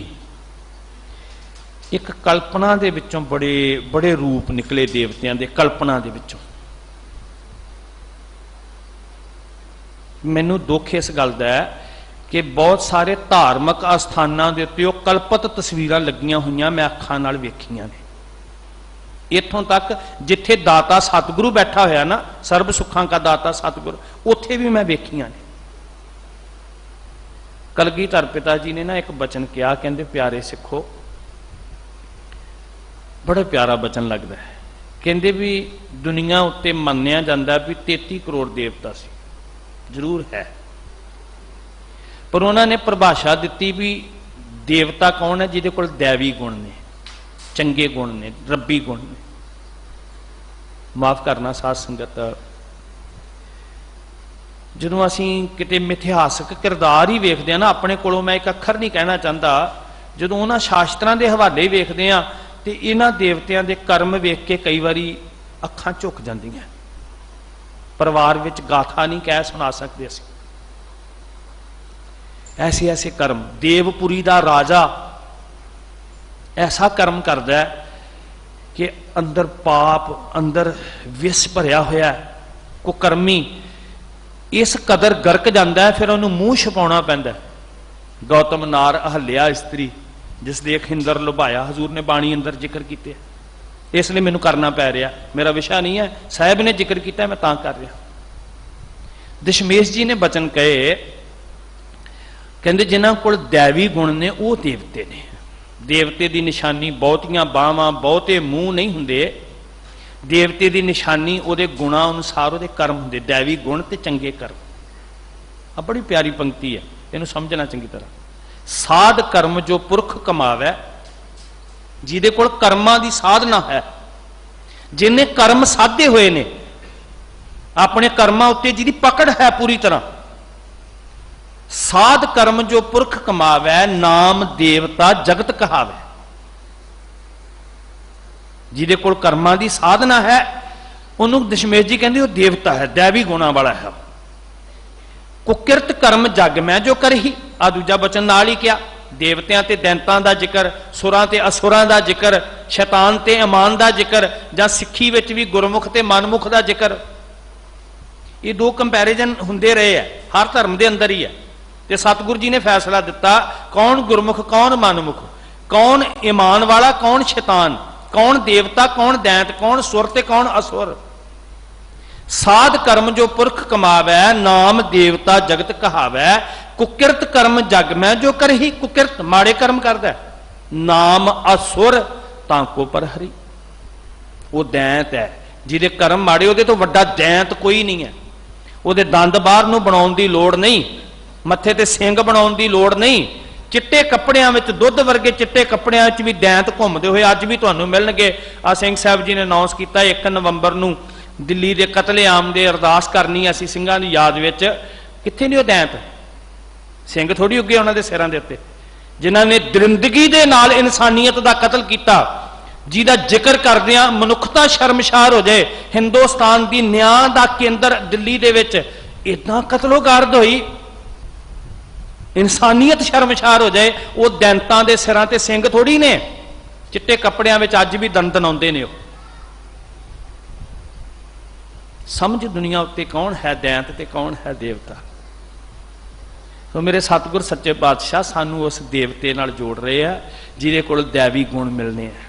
एक कल्पना दे विचों बड़े बड़े रूप निकले देवतियां दे। कल्पना दे विचों मैनूं दुख इस गल दा है कि बहुत सारे धार्मिक अस्थानां दे उत्ते ओह कल्पत तस्वीरां लगियां होईयां मैं अखां नाल वेखीआं ने। इत्थों तक जिथे दाता सतगुरु बैठा होया ना, सर्ब सुखां का दाता सतगुरु, उत्थे भी मैं वेखीआं ने। कलगीधर पिता जी ने ना एक बचन किया, कहंदे प्यारे सिखो, बड़ा प्यारा बचन लगता है। कहंदे भी दुनिया उत्ते मन्निया जाता भी 33 करोड़ देवता सी, जरूर है, पर उन्होंने परिभाषा दी भी देवता कौन है जिहदे कोल दैवी गुण ने, चंगे गुण ने, रब्बी गुण ने। माफ करना साध संगत, जदों असीं किते मिथिहासक किरदार ही वेखदे हां ना, अपने कोलों मैं एक अखर नहीं कहना चाहता, जदों उन्हां शास्त्रां दे हवाले वेखदे हां ते इन्हां देवतियां दे कर्म वेख के कई बारी अखां झुक जांदियां। परिवार विच गाथा नहीं कह सुना सकते असीं, ऐसे ऐसे कर्म। देवपुरी दा राजा ऐसा कर्म करदा है कि अंदर पाप, अंदर विष भरिया होया है, कुकर्मी इस कदर गर्क जाता है, फिर उन्होंने मूँह छुपाना पैंदा। गौतम नार अहल्या इस्त्री जिस दे खिंदर लुभाया, हजूर ने बाणी अंदर जिक्र किए, इसलिए मैनू करना पै रहा, मेरा विषय नहीं है, साहब ने जिक्र किया मैं तां कर रहा। दशमेश जी ने बचन कहे, कहते जिन्हां कोल दैवी गुण ने वो देवते ने। देवते की निशानी बहुतियां बाहां, बहुते मूँह नहीं हुंदे। देवते की निशानी उहदे गुणा अनुसार उहदे कर्म हुंदे, दैवी गुण ते चंगे कर्म। आ बड़ी प्यारी पंक्ति है, इहनूं समझना चंगी तरह। साध कर्म जो पुरख कमावै, जिहदे कोल कर्मां दी साधना है, जिन्हें कर्म साधे हुए ने, अपने कर्मां उत्ते जिहदी पकड़ है पूरी तरह। साध कर्म जो पुरख कमावै, नाम देवता जगत कहावै। जिहदे कोल कर्मां दी साधना है, उन्होंने दशमेश जी कहते वो देवता है, दैवी गुणा वाला है। कुकिरत कर्म जग मैं जो कर ही, आ दूजा बचन नाल ही क्या, देवतियां ते दैंतां दा जिक्र, सुरां ते असुरां दा जिक्र, शैतान ते ईमान दा जिक्र, जां सिੱਖੀ विच भी गुरमुख ते मनमुख दा जिक्र। ये दो कंपैरिजन हुंदे रहे है, हर धर्म दे अंदर ही है। ते सतगुरु जी ने फैसला दिता, कौन गुरमुख कौन मनमुख, कौन ईमान वाला कौन शैतान, कौन देवता कौन दैंत, कौन सुर ते कौन असुर। साध कर्म जो पुरख कमावै, नाम देवता जगत कहावै। कुकिरत कर्म जग मैं जो कर ही, कुकिरत माड़े कर्म करदा, नाम असुर तांको पर हरी। वो दैंत है जिहदे कर्म माड़े, उहदे तो वड्डा दैंत कोई नहीं है। उहदे दंद बाहर नूं बनाउण दी लोड़ नहीं, मत्थे ते सिंग बनाउण दी लोड़ नहीं। चिट्टे कपड़ियां विच, दुध वर्गे चिट्टे कपड़ियां विच भी दैंत घुमदे होए अज भी तुहानूं मिलणगे। आ सिंह साहब जी ने अनाउंस कीता 1 नवंबर नूं दिल्ली के कतलेआम दे अरदास करनी असीं सिंघां दी याद विच। कित्थे नहीं वो दैंत, सिंह थोड़ी उगे उन्हां दे सिरां दे उत्ते, जिन्हां ने दरिंदगी दे नाल इंसानियत दा कतल कीता, जिहदा जिक्र करदिआं मनुखता शर्मशार हो जाए। हिंदुस्तान दी न्याय दा केंद्र दिल्ली दे विच इदां कतलोगार्द होई, इंसानियत शर्मशार हो जाए। वो दैंतां दे सिरां ते सिंह थोड़ी ने, चिट्टे कपड़ियां विच अज भी दंदनाउंदे ने। समझ दुनिया उत्ते कौन है दैंत ते कौन है देवता। तो मेरे सतगुर सच्चे पातशाह सानू उस देवते नाल जोड़ रहे हैं जिहदे कोल दैवी गुण मिलने हैं,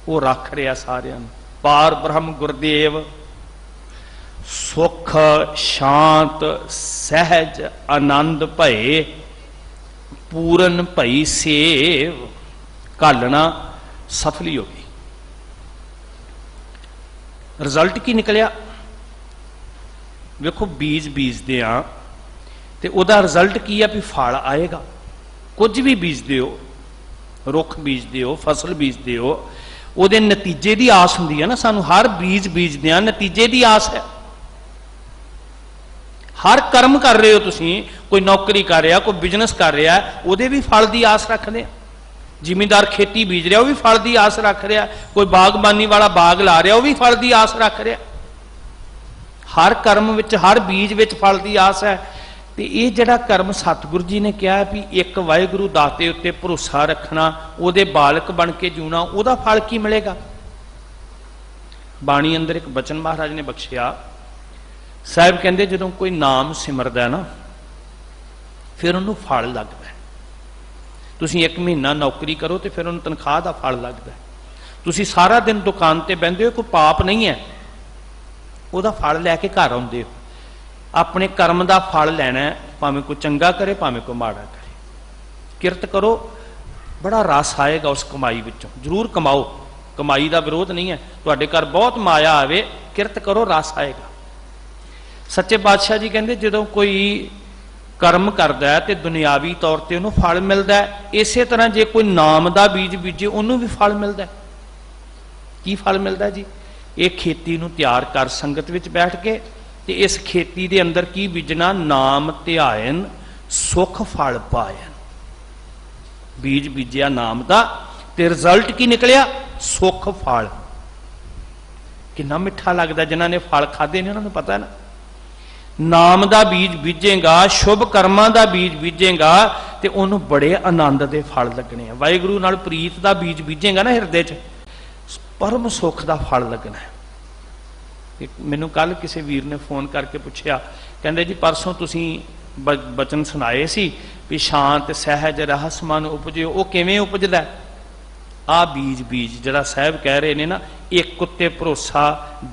वो रख रहा सारियां नूं। पार ब्रह्म गुरदेव सुख शांत सहज आनंद भये, पूरन भई सेव घालना सफली हो गई। रिजल्ट की निकलिया, ਵੇਖੋ ਬੀਜ ਬੀਜਦੇ ਆ ਤੇ ਉਹਦਾ ਰਿਜ਼ਲਟ ਕੀ ਆ ਵੀ ਫਲ ਆਏਗਾ। ਕੁਝ ਵੀ ਬੀਜਦੇ ਹੋ, ਰੁੱਖ ਬੀਜਦੇ ਹੋ, ਫਸਲ ਬੀਜਦੇ ਹੋ, ਉਹਦੇ ਨਤੀਜੇ ਦੀ ਆਸ ਹੁੰਦੀ ਹੈ ਨਾ। ਸਾਨੂੰ ਹਰ ਬੀਜ ਬੀਜਦੇ ਆ, ਨਤੀਜੇ ਦੀ ਆਸ ਹੈ। ਹਰ ਕਰਮ ਕਰ ਰਹੇ ਹੋ ਤੁਸੀਂ, ਕੋਈ ਨੌਕਰੀ ਕਰ ਰਿਹਾ, ਕੋਈ ਬਿਜ਼ਨਸ ਕਰ ਰਿਹਾ, ਉਹਦੇ ਵੀ ਫਲ ਦੀ ਆਸ ਰੱਖਦੇ ਆ। ਜ਼ਿਮੀਂਦਾਰ ਖੇਤੀ ਬੀਜ ਰਿਹਾ, ਉਹ ਵੀ ਫਲ ਦੀ ਆਸ ਰੱਖ ਰਿਹਾ। ਕੋਈ ਬਾਗਬਾਨੀ ਵਾਲਾ ਬਾਗ ਲਾ ਰਿਹਾ, ਉਹ ਵੀ ਫਲ ਦੀ ਆਸ ਰੱਖ ਰਿਹਾ। ਹਰ ਕਰਮ ਵਿੱਚ, ਹਰ ਬੀਜ ਵਿੱਚ ਫਲ ਦੀ ਆਸ ਹੈ। ਤੇ ਇਹ ਜਿਹੜਾ ਕਰਮ ਸਤਿਗੁਰੂ ਜੀ ਨੇ ਕਿਹਾ ਵੀ ਇੱਕ ਵਾਹਿਗੁਰੂ ਦਾਤੇ ਉੱਤੇ ਭਰੋਸਾ ਰੱਖਣਾ, ਉਹਦੇ ਬਾਲਕ ਬਣ ਕੇ ਜਿਉਣਾ, ਉਹਦਾ ਫਲ ਕੀ ਮਿਲੇਗਾ। ਬਾਣੀ ਅੰਦਰ ਇੱਕ ਬਚਨ ਮਹਾਰਾਜ ਨੇ ਬਖਸ਼ਿਆ। ਸਾਹਿਬ ਕਹਿੰਦੇ ਜਦੋਂ ਕੋਈ ਨਾਮ ਸਿਮਰਦਾ ਨਾ, ਫਿਰ ਉਹਨੂੰ ਫਲ ਲੱਗਦਾ। ਤੁਸੀਂ 1 ਮਹੀਨਾ ਨੌਕਰੀ ਕਰੋ ਤੇ ਫਿਰ ਉਹਨੂੰ ਤਨਖਾਹ ਦਾ ਫਲ ਲੱਗਦਾ। ਤੁਸੀਂ ਸਾਰਾ ਦਿਨ ਦੁਕਾਨ ਤੇ ਬਹਿੰਦੇ ਹੋ, ਕੋਈ ਪਾਪ ਨਹੀਂ ਹੈ, ਉਹਦਾ ਫਲ ਲੈ ਕੇ ਘਰ ਆਉਂਦੇ ਹੋ। ਆਪਣੇ ਕਰਮ ਦਾ ਫਲ ਲੈਣਾ, ਭਾਵੇਂ ਕੋਈ ਚੰਗਾ ਕਰੇ ਭਾਵੇਂ ਕੋਈ ਮਾੜਾ ਕਰੇ। ਕਿਰਤ ਕਰੋ, ਬੜਾ ਰਸ ਆਏਗਾ ਉਸ ਕਮਾਈ ਵਿੱਚੋਂ। ਜ਼ਰੂਰ ਕਮਾਓ, ਕਮਾਈ ਦਾ ਵਿਰੋਧ ਨਹੀਂ ਹੈ। ਤੁਹਾਡੇ ਘਰ ਬਹੁਤ ਮਾਇਆ ਆਵੇ, ਕਿਰਤ ਕਰੋ, ਰਸ ਆਏਗਾ। ਸੱਚੇ ਪਾਤਸ਼ਾਹ ਜੀ ਕਹਿੰਦੇ ਜਦੋਂ ਕੋਈ ਕਰਮ ਕਰਦਾ ਹੈ ਤੇ ਦੁਨਿਆਵੀ ਤੌਰ ਤੇ ਉਹਨੂੰ ਫਲ ਮਿਲਦਾ ਹੈ। ਇਸੇ ਤਰ੍ਹਾਂ ਜੇ ਕੋਈ ਨਾਮ ਦਾ ਬੀਜ ਬੀਜੇ, ਉਹਨੂੰ ਵੀ ਫਲ ਮਿਲਦਾ। ਕੀ ਫਲ ਮਿਲਦਾ ਜੀ? ਇਹ ਖੇਤੀ ਨੂੰ ਤਿਆਰ ਕਰ ਸੰਗਤ ਵਿੱਚ ਬੈਠ ਕੇ, ਤੇ ਇਸ ਖੇਤੀ ਦੇ ਅੰਦਰ ਕੀ ਬੀਜਣਾ? ਨਾਮ ਧਿਆਇਨ ਸੁਖ ਫਲ ਪਾਇਨ। ਬੀਜ ਬੀਜਿਆ ਨਾਮ ਦਾ ਤੇ ਰਿਜ਼ਲਟ ਕੀ ਨਿਕਲਿਆ? ਸੁਖ ਫਲ। ਕਿੰਨਾ ਮਿੱਠਾ ਲੱਗਦਾ। ਜਿਨ੍ਹਾਂ ਨੇ ਫਲ ਖਾਦੇ ਨੇ ਉਹਨਾਂ ਨੂੰ ਪਤਾ ਨਾ। ਨਾਮ ਦਾ ਬੀਜ ਬੀਜੇਗਾ, ਸ਼ੁਭ ਕਰਮਾਂ ਦਾ ਬੀਜ ਬੀਜੇਗਾ ਤੇ ਉਹਨੂੰ ਬੜੇ ਆਨੰਦ ਦੇ ਫਲ ਲੱਗਣੇ ਆ। ਵਾਹਿਗੁਰੂ ਨਾਲ ਪ੍ਰੀਤ ਦਾ ਬੀਜ ਬੀਜੇਗਾ ਨਾ ਹਿਰਦੇ 'ਚ, ਪਰਮ ਸੁੱਖ ਦਾ ਫਲ ਲੱਗਣਾ ਹੈ। ਮੈਨੂੰ ਕੱਲ ਕਿਸੇ ਵੀਰ ਨੇ ਫੋਨ ਕਰਕੇ ਪੁੱਛਿਆ, ਕਹਿੰਦੇ ਜੀ ਪਰਸੋਂ ਤੁਸੀਂ ਬਚਨ ਸੁਣਾਏ ਸੀ ਵੀ ਸ਼ਾਂਤ ਸਹਿਜ ਰਹਸ ਮਨ ਉਪਜਿਓ, ਉਹ ਕਿਵੇਂ ਉਪਜਦਾ? ਆ ਬੀਜ ਬੀਜ ਜਿਹੜਾ ਸਾਹਿਬ ਕਹਿ ਰਹੇ ਨੇ ਨਾ, ਇੱਕ ਉੱਤੇ ਭਰੋਸਾ,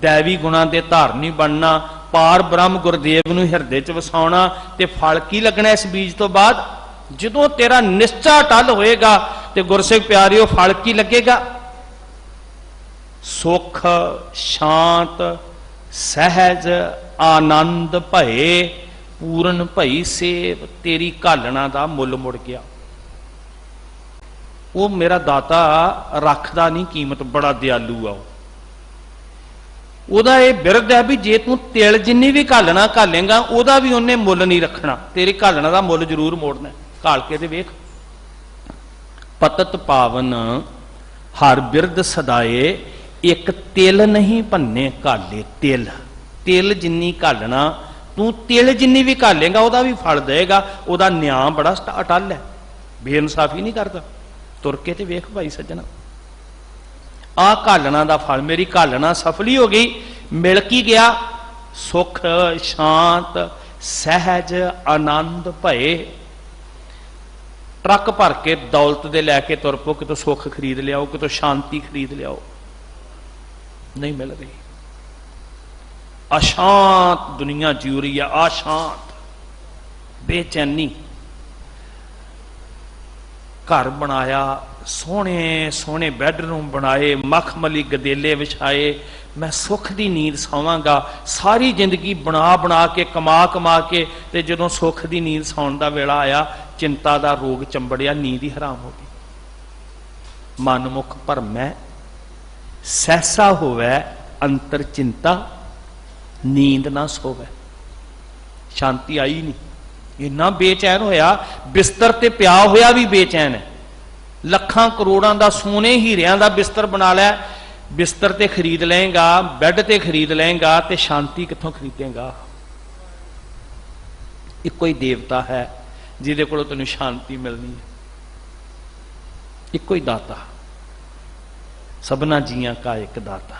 ਦੈਵੀ ਗੁਣਾਂ ਦੇ ਧਾਰਨੀ ਬਣਨਾ, ਪਾਰ ਬ੍ਰਹਮ ਗੁਰਦੇਵ ਨੂੰ ਹਿਰਦੇ 'ਚ ਵਸਾਉਣਾ, ਤੇ ਫਲ ਕੀ ਲੱਗਣਾ ਇਸ ਬੀਜ ਤੋਂ ਬਾਅਦ? ਜਦੋਂ ਤੇਰਾ ਨਿਸ਼ਚਾ ਟਲ ਹੋਏਗਾ ਤੇ ਗੁਰਸਿੱਖ ਪਿਆਰਿਓ ਫਲ ਕੀ ਲੱਗੇਗਾ? ਸੁਖ ਸ਼ਾਂਤ ਸਹਿਜ ਆਨੰਦ ਭਏ ਪੂਰਨ ਭਈ ਸੇਵ। ਤੇਰੀ ਘਾਲਣਾ ਦਾ ਮੁੱਲ ਮੁੜ ਗਿਆ। ਉਹ ਮੇਰਾ ਦਾਤਾ ਰੱਖਦਾ ਨਹੀਂ ਕੀਮਤ, ਬੜਾ ਦਿਆਲੂ ਆ। ਉਹਦਾ ਇਹ ਬਿਰਧ ਹੈ ਵੀ ਜੇ ਤੂੰ ਤਿਲ ਜਿੰਨੀ ਵੀ ਘਾਲਣਾ ਘਾਲੇਗਾ, ਉਹਦਾ ਵੀ ਉਹਨੇ ਮੁੱਲ ਨਹੀਂ ਰੱਖਣਾ। ਤੇਰੀ ਘਾਲਣਾ ਦਾ ਮੁੱਲ ਜ਼ਰੂਰ ਮੋੜਨਾ। ਘਾਲ ਕੇ ਤੇ ਵੇਖ। ਪਤਤ ਪਾਵਨ ਹਰ ਬਿਰਧ ਸਦਾਏ, ਇੱਕ ਤਿਲ ਨਹੀਂ ਭੰਨੇ ਘਾਲੇ ਤਿਲ। ਤਿਲ ਜਿੰਨੀ ਘਾਲਣਾ, ਤੂੰ ਤਿਲ ਜਿੰਨੀ ਵੀ ਘਾਲੇਗਾ ਉਹਦਾ ਵੀ ਫਲ ਦੇਗਾ। ਉਹਦਾ ਨਿਆਂ ਬੜਾ ਅਟਲ ਹੈ, ਬੇਇਨਸਾਫੀ ਨਹੀਂ ਕਰਦਾ। ਤੁਰ ਕੇ ਤੇ ਵੇਖ ਭਾਈ ਸੱਜਣਾ, ਆਹ ਘਾਲਣਾ ਦਾ ਫਲ, ਮੇਰੀ ਘਾਲਣਾ ਸਫਲੀ ਹੋ ਗਈ। ਮਿਲ ਕੀ ਗਿਆ? ਸੁਖ ਸ਼ਾਂਤ ਸਹਿਜ ਆਨੰਦ ਭਏ। ਟਰੱਕ ਭਰ ਕੇ ਦੌਲਤ ਦੇ ਲੈ ਕੇ ਤੁਰ ਪੋ, ਕਿਤੋਂ ਸੁੱਖ ਖਰੀਦ ਲਿਆਓ, ਕਿਤੋਂ ਸ਼ਾਂਤੀ ਖਰੀਦ ਲਿਆਓ, ਨਹੀਂ ਮਿਲ ਰਹੀ। ਅਸ਼ਾਂਤ ਦੁਨੀਆ ਜਿਉ ਰਹੀ ਹੈ, ਅਸ਼ਾਂਤ ਬੇਚੈਨੀ। ਘਰ ਬਣਾਇਆ, ਸੋਹਣੇ ਸੋਹਣੇ ਬੈਡਰੂਮ ਬਣਾਏ, ਮਖਮਲੀ ਗਦੇਲੇ ਵਿਛਾਏ, ਮੈਂ ਸੁੱਖ ਦੀ ਨੀਂਦ ਸੌਵਾਂਗਾ। ਸਾਰੀ ਜ਼ਿੰਦਗੀ ਬਣਾ ਬਣਾ ਕੇ, ਕਮਾ ਕਮਾ ਕੇ, ਤੇ ਜਦੋਂ ਸੁੱਖ ਦੀ ਨੀਂਦ ਸੌਣ ਦਾ ਵੇਲਾ ਆਇਆ, ਚਿੰਤਾ ਦਾ ਰੋਗ ਚੰਬੜਿਆ, ਨੀਂਦ ਹੀ ਹਰਾਮ ਹੋ ਗਈ। ਮਨਮੁਖ ਭਰਮੈ ਸਹਿਸਾ ਹੋਵੈ ਅੰਤਰ ਚਿੰਤਾ, ਨੀਂਦ ਨਾ ਸੋਵੈ। ਸ਼ਾਂਤੀ ਆਈ ਨਹੀਂ, ਇੰਨਾ ਬੇਚੈਨ ਹੋਇਆ। ਬਿਸਤਰ ਤੇ ਪਿਆ ਹੋਇਆ ਵੀ ਬੇਚੈਨ ਹੈ। ਲੱਖਾਂ ਕਰੋੜਾਂ ਦਾ ਸੋਨੇ ਹੀਰਿਆਂ ਦਾ ਬਿਸਤਰ ਬਣਾ ਲਿਆ, ਬਿਸਤਰ ਤੇ ਖਰੀਦ ਲਏਗਾ, ਬੈੱਡ ਤੇ ਖਰੀਦ ਲਏਗਾ, ਤੇ ਸ਼ਾਂਤੀ ਕਿੱਥੋਂ ਖਰੀਦੇਗਾ? ਇੱਕੋ ਹੀ ਦੇਵਤਾ ਹੈ ਜਿਹਦੇ ਕੋਲੋਂ ਤੈਨੂੰ ਸ਼ਾਂਤੀ ਮਿਲਣੀ ਹੈ। ਇੱਕੋ ਹੀ ਦਾਤਾ, ਸਭਨਾ ਜੀਆਂ ਕਾ ਇੱਕ ਦਾਤਾ,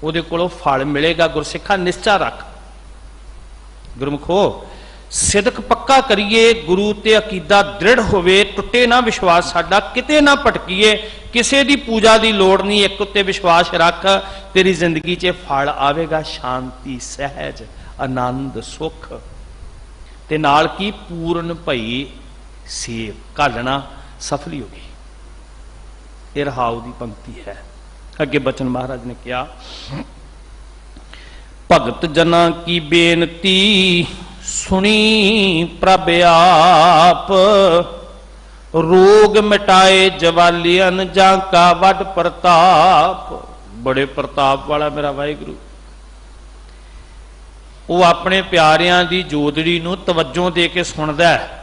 ਉਹਦੇ ਕੋਲੋਂ ਫਲ ਮਿਲੇਗਾ। ਗੁਰਸਿੱਖਾ ਨਿਸ਼ਚਾ ਰੱਖ, ਗੁਰਮੁਖੋ ਸਿਦਕ ਪੱਕਾ ਕਰੀਏ, ਗੁਰੂ ਤੇ ਅਕੀਦਾ ਦ੍ਰਿੜ ਹੋਵੇ, ਟੁੱਟੇ ਨਾ ਵਿਸ਼ਵਾਸ ਸਾਡਾ, ਕਿਤੇ ਨਾ ਭਟਕੀਏ, ਕਿਸੇ ਦੀ ਪੂਜਾ ਦੀ ਲੋੜ ਨਹੀਂ, ਇੱਕ ਉੱਤੇ ਵਿਸ਼ਵਾਸ ਰੱਖ, ਤੇਰੀ ਜ਼ਿੰਦਗੀ 'ਚ ਫਲ ਆਵੇਗਾ, ਸ਼ਾਂਤੀ ਸਹਿਜ ਆਨੰਦ ਸੁਖ, ਤੇ ਨਾਲ ਕੀ? ਪੂਰਨ ਭਈ ਸੇਵ। ਘਾਲਣਾ ਸਫਲੀ ਹੋ ਗਈ। ਇਹ ਰਹਾਉ ਦੀ ਪੰਕਤੀ ਹੈ। ਅੱਗੇ ਬਚਨ ਮਹਾਰਾਜ ਨੇ ਕਿਹਾ, भगत जना की बेनती सुनी प्रभ आप, रोग मिटाए जवालियन जांका वड प्रताप। बड़े प्रताप वाला मेरा वाहिगुरु, वो अपने प्यारियां दी जोदड़ी नूं तवज्जो दे के सुनदा है।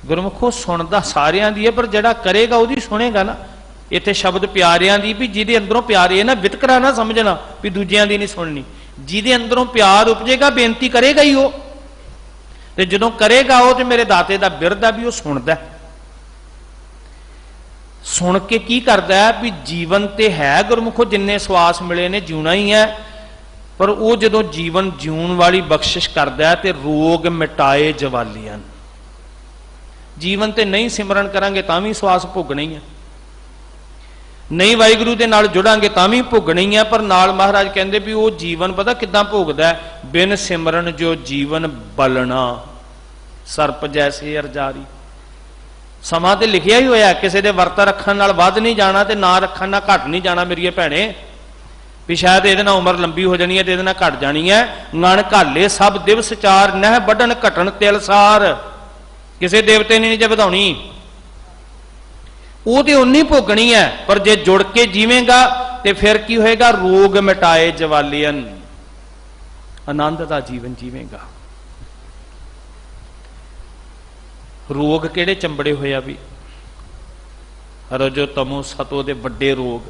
गुरमुखो सुनदा सारियां दी है, पर जिहड़ा करेगा उहदी सुनेगा ना। इत्थे शब्द प्यारियां दी भी, जिहदे अंदरों प्यार है ना, वितकरा ना समझना भी दूजियां दी नहीं सुननी। जिहदे अंदरों प्यार उपजेगा बेनती करेगा ही वो, ते जदों करेगा वो, ते मेरे दाते दा बिरद है भी वो सुनदा है। सुन के की करदा है भी जीवन ते है गुरमुखो, जिन्ने सवास मिले ने जीना ही है, पर वो जदों जीवन जीवन वाली बख्शिश करदा है ते रोग मिटाए जवालियन। जीवन ते नहीं सिमरन करांगे तां भी सवास भोगने ही है, नहीं वाहिगुरू दे नाल जुड़ांगे तां भी भोगने ही है। पर नाल महाराज कहंदे भी वो जीवन पता किदां भोगदा है, बिन सिमरन जो जीवन बलना सर्प जैसे अरजारी। समा ते लिखिया ही होया, किसी दे वर्त रखण नाल वध नहीं जाना ते ना रखण नाल घट नहीं जाना मेरी भैणे, भी शायद ये उम्र लंबी हो जानी है तो ये घट जानी है। ngण घाले सब दिवस चार, नह बढ़न घटन तिलसार। किसी देवते ने नहीं जे ਵਧਾਉਣੀ, वो तो उन्नी भोगनी है। पर जे जुड़ के जीवेगा तो फिर की होएगा, रोग मिटाए जवालियन, आनंद का जीवन जीवेगा। रोग केड़े चंबड़े होया भी, रजो तमो सतो दे बड़े रोग,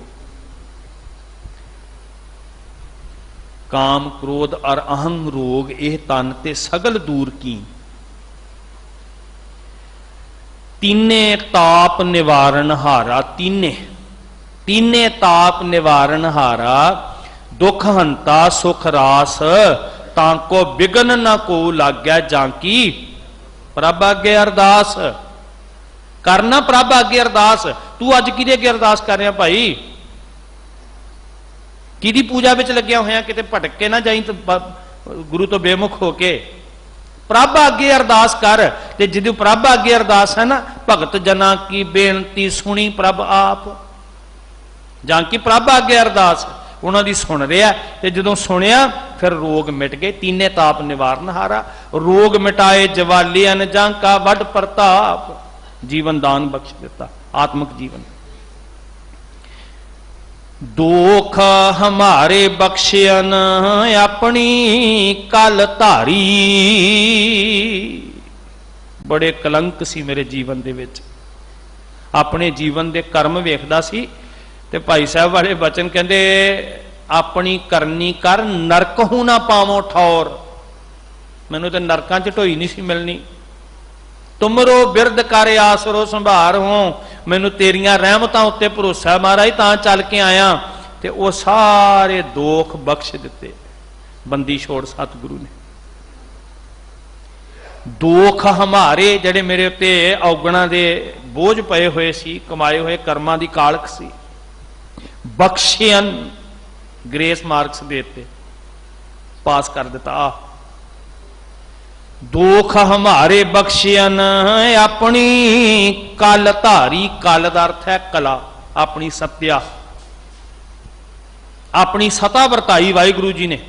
काम क्रोध और अहंग रोग, यह तन ते सगल दूर की। तीने ताप निवारण हारा, तीने ताप निवारण हारा, दुख हंता सुख रास, तांको बिघन न को लाग्या जांकी प्रभ अगे अरदास। करना प्रभ अगे अरदास। तू अज किहदे अगे अरदास कर रहा भाई, किहदी पूजा विच लग्या होया, किते भटक के ना जाई तो गुरु तो बेमुख होके। प्रभ अगे अरदास कर, ते जिदों प्रभ अगे अरदास है ना, भगत जना की बेनती सुनी प्रभ आप, जांकी प्रभ अगे अरदास उन्हां दी सुन रहा। ते जदों सुनिया फिर रोग मिट गए। तीने ताप निवारण हारा, रोग मिटाए जवालियन जांका वड प्रताप। जीवन दान बख्श दिता, आत्मक जीवन। दोख हमारे बख्शियन अपनी कल धारी। बड़े कलंक सी मेरे जीवन दे विच, अपने जीवन दे कर्म वेखदा सी ते भाई साहब वाले बचन कहंदे, अपनी करनी कर नरक हूं ना पावो ठौर। मैनू तो नरकां च ढोई नहीं सी मिलनी। तुमरो बिरद कर आसरो संभार हो, मैनू तेरियां रहमतां उत्ते भरोसा महाराज, तां चल के आया। ते वो सारे दोख बख्श दिते बंदी छोड़ सतगुरु ने। दोख हमारे जड़े मेरे उत्ते औगणा दे बोझ पए हुए सी, कमाए हुए कर्मां दी कालक सी, बख्शियन ग्रेस मार्क्स देते, पास कर दिता। दोख हमारे बख्शियन अपनी कल धारी। कल का अर्थ है कला, अपनी सत्या, अपनी सता वरताई वाहिगुरु जी ने।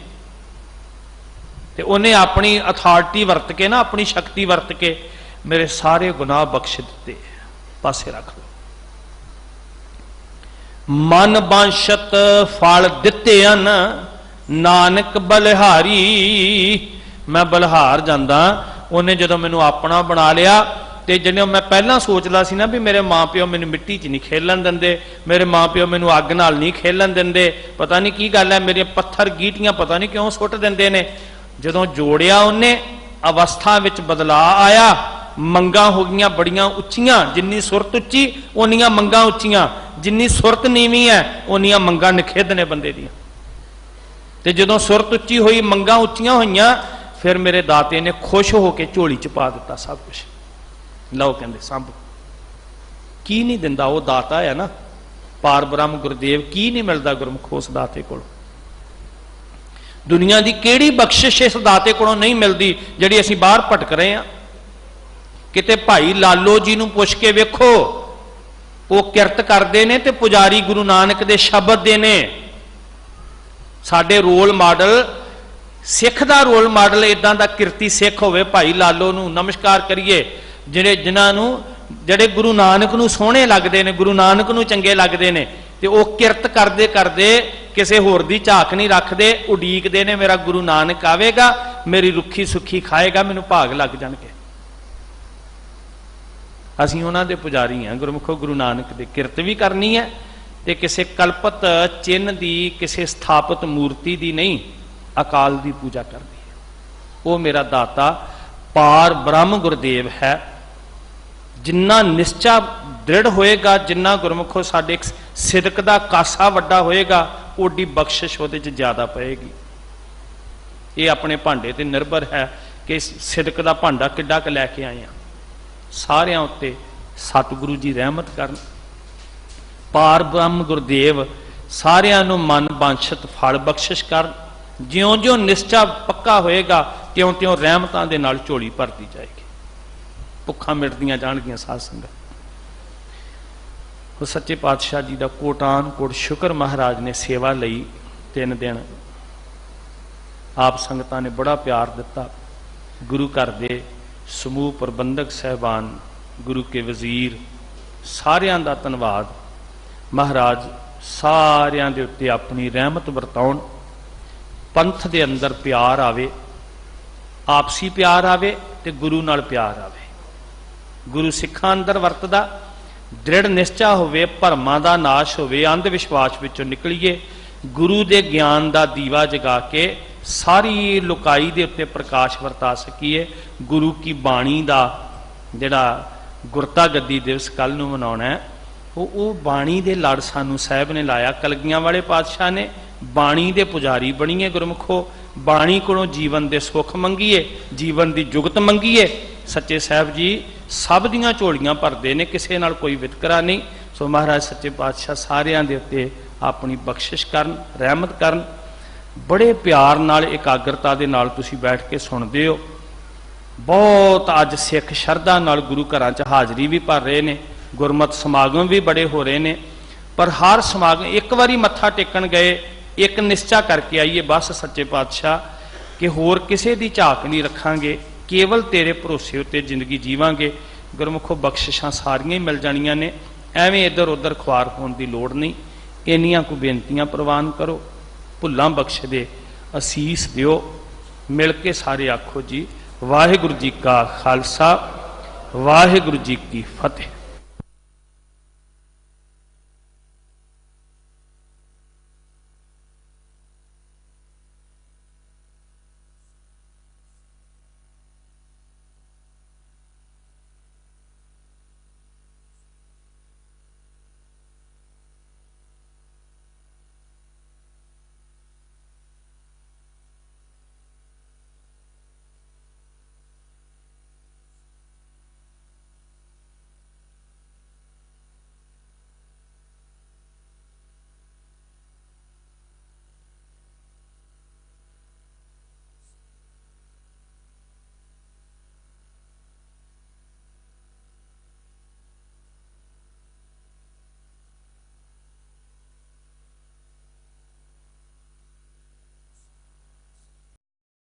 ते उन्हें अपनी अथॉरिटी वरत के ना, अपनी शक्ति वरत के मेरे सारे गुनाह बख्श दिते। पासे रख लो। मन बांशत फल दिते अन नानक बलिहारी। मैं बलिहार जांदा, उन्हें जदों मैनू अपना बना लिया, ते जिहड़े मैं पहला सोचदा सी ना भी मेरे माँ प्यो मैनू मिट्टी च नहीं खेलन देंदे, मेरे माँ प्यो मैनू अग नाल नहीं खेलन देंदे, पता नहीं की गल है, मेरे पत्थर गीटियां पता नहीं क्यों सुट देंदे ने। जदों जोड़िया उन्हें, अवस्था विच बदलाव आया, मंगा हो गई बड़ियां उच्चियां। जिन्नी सुरत उच्ची उन्नियां मंगा उच्चियां, जिन्नी सुरत नीवी है उन्नियां मंगा निखेध ने बंदे दी। ते जदों सुरत उच्ची हुई, मंगा उच्चियां होईयां, फिर मेरे दाते ने खुश होकर झोली च पा दिता सब कुछ। लो कहंदे संभ की नहीं दिंदा, वो दाता है ना, पार ब्रह्म गुरुदेव। की नहीं मिलता गुरमुख उस दाते को। दुनिया की केड़ी बख्शिश इस दाते को नहीं मिलती जिहड़ी असीं बाहर भटक रहे हैं। किते भाई लालो जी नूं पुछ के वेखो, वो किरत करते हैं ते पुजारी गुरु नानक दे शब्द दे ने। साडे रोल मॉडल सिख दा रोल मॉडल इदां दा किरती सिख होवे, भाई लालो नूं नमस्कार करिए, जिहड़े गुरु नानक नूं सोहणे लगदे ने, गुरु नानक नूं चंगे लगदे ने, ते ओह किरत करदे करदे किसे होर दी झाक नहीं रखदे, उडीकदे ने मेरा गुरु नानक आवेगा, मेरी रुखी सुखी खाएगा, मैनूं भाग लग जाणगे। असीं उन्हां दे पुजारी हां गुरमुखो, गुरु नानक दे किरत भी करनी है ते किसे कल्पत चिन्ह दी, किसे स्थापित मूर्ति दी नहीं, अकाल दी पूजा करनी है। वो मेरा दाता पार ब्रह्म गुरुदेव है। जिन्ना निश्चा दृढ़ होएगा, जिन्ना गुरमुखो साडे सिदक दा कासा वड्डा होएगा, ओडी बख्शिश उहदे च ज्यादा पएगी। ये अपने भांडे ते निर्भर है कि सिदक दा भांडा किड्डा क लैके आए हैं। सारियां उत्ते सतगुरु जी रहमत करन। पार ब्रह्म गुरुदेव सारियां नूं मन बांछित फल बख्शिश कर। ज्यों ज्यों निश्चा पक्का होएगा, त्यों त्यों रहमतां दे नाल झोली भरती जाएगी, भुखा मिटदियां जाणगियां साध संगत। वो सच्चे पातशाह जी का कोटान कोट शुक्र महाराज ने सेवा लई 3 दिन आप संगतां ने बड़ा प्यार दिता। गुरु घर दे समूह प्रबंधक साहबान, गुरु के वजीर, सारियां दा धन्नवाद। महाराज सारियां दे उत्ते अपनी रहमत वरताउण, पंथ दे अंदर प्यार आवे, आपसी प्यार आवे ते गुरु नाल प्यार आवे। गुरु सिखां अंदर वरतदा, दृढ़ निश्चा होवे, भरमां दा नाश होवे, अंध विश्वास विचों निकलीए, गुरु दे ज्ञान दा दीवा जगा के सारी लुकाई दे उत्ते प्रकाश वरता सकीए। गुरु की बाणी दा जिहड़ा गुरता गद्दी दिवस कल नूं मनाउणा है, वो बाणी दे लड़ सानू साहब ने लाया। कलगियां वाले पातशाह ने बाणी दे पुजारी बणीए गुरमुखो, बाणी कोलों जीवन दे सुख मंगीए, जीवन दी जुगत मंगीए। सच्चे साहब जी सब दियां झोलियां भरदे ने, किसे नाल कोई वितकरा नहीं। सो महाराज सच्चे पातशाह सारियां दे उत्ते अपनी बख्शिश करन, रहमत करन। बड़े प्यार नाल एकाग्रता दे नाल तुसीं बैठ के सुनदे हो। बहुत अज सिख शरधा नाल गुरु घरां च हाजरी भी भर रहे ने, गुरमत समागम भी बड़े हो रहे ने। पर हर समागम एक बारी मत्था टेकन गए, एक निश्चा करके आइए बस सच्चे पातशाह कि होर किसे दी झाक नहीं रखांगे, केवल तेरे भरोसे उत्ते जिंदगी जीवांगे। गुरमुखो बख्शिशां सारियां ही मिल जानियां ने, एवें इधर उधर खुआर होण दी लोड़ नहीं। इन्नियां को बेनतियां प्रवान करो, भुल्लां बख्श दे, असीस दिओ। मिल के सारे आखो जी वाहिगुरू जी का खालसा, वाहिगुरू जी की फतेह।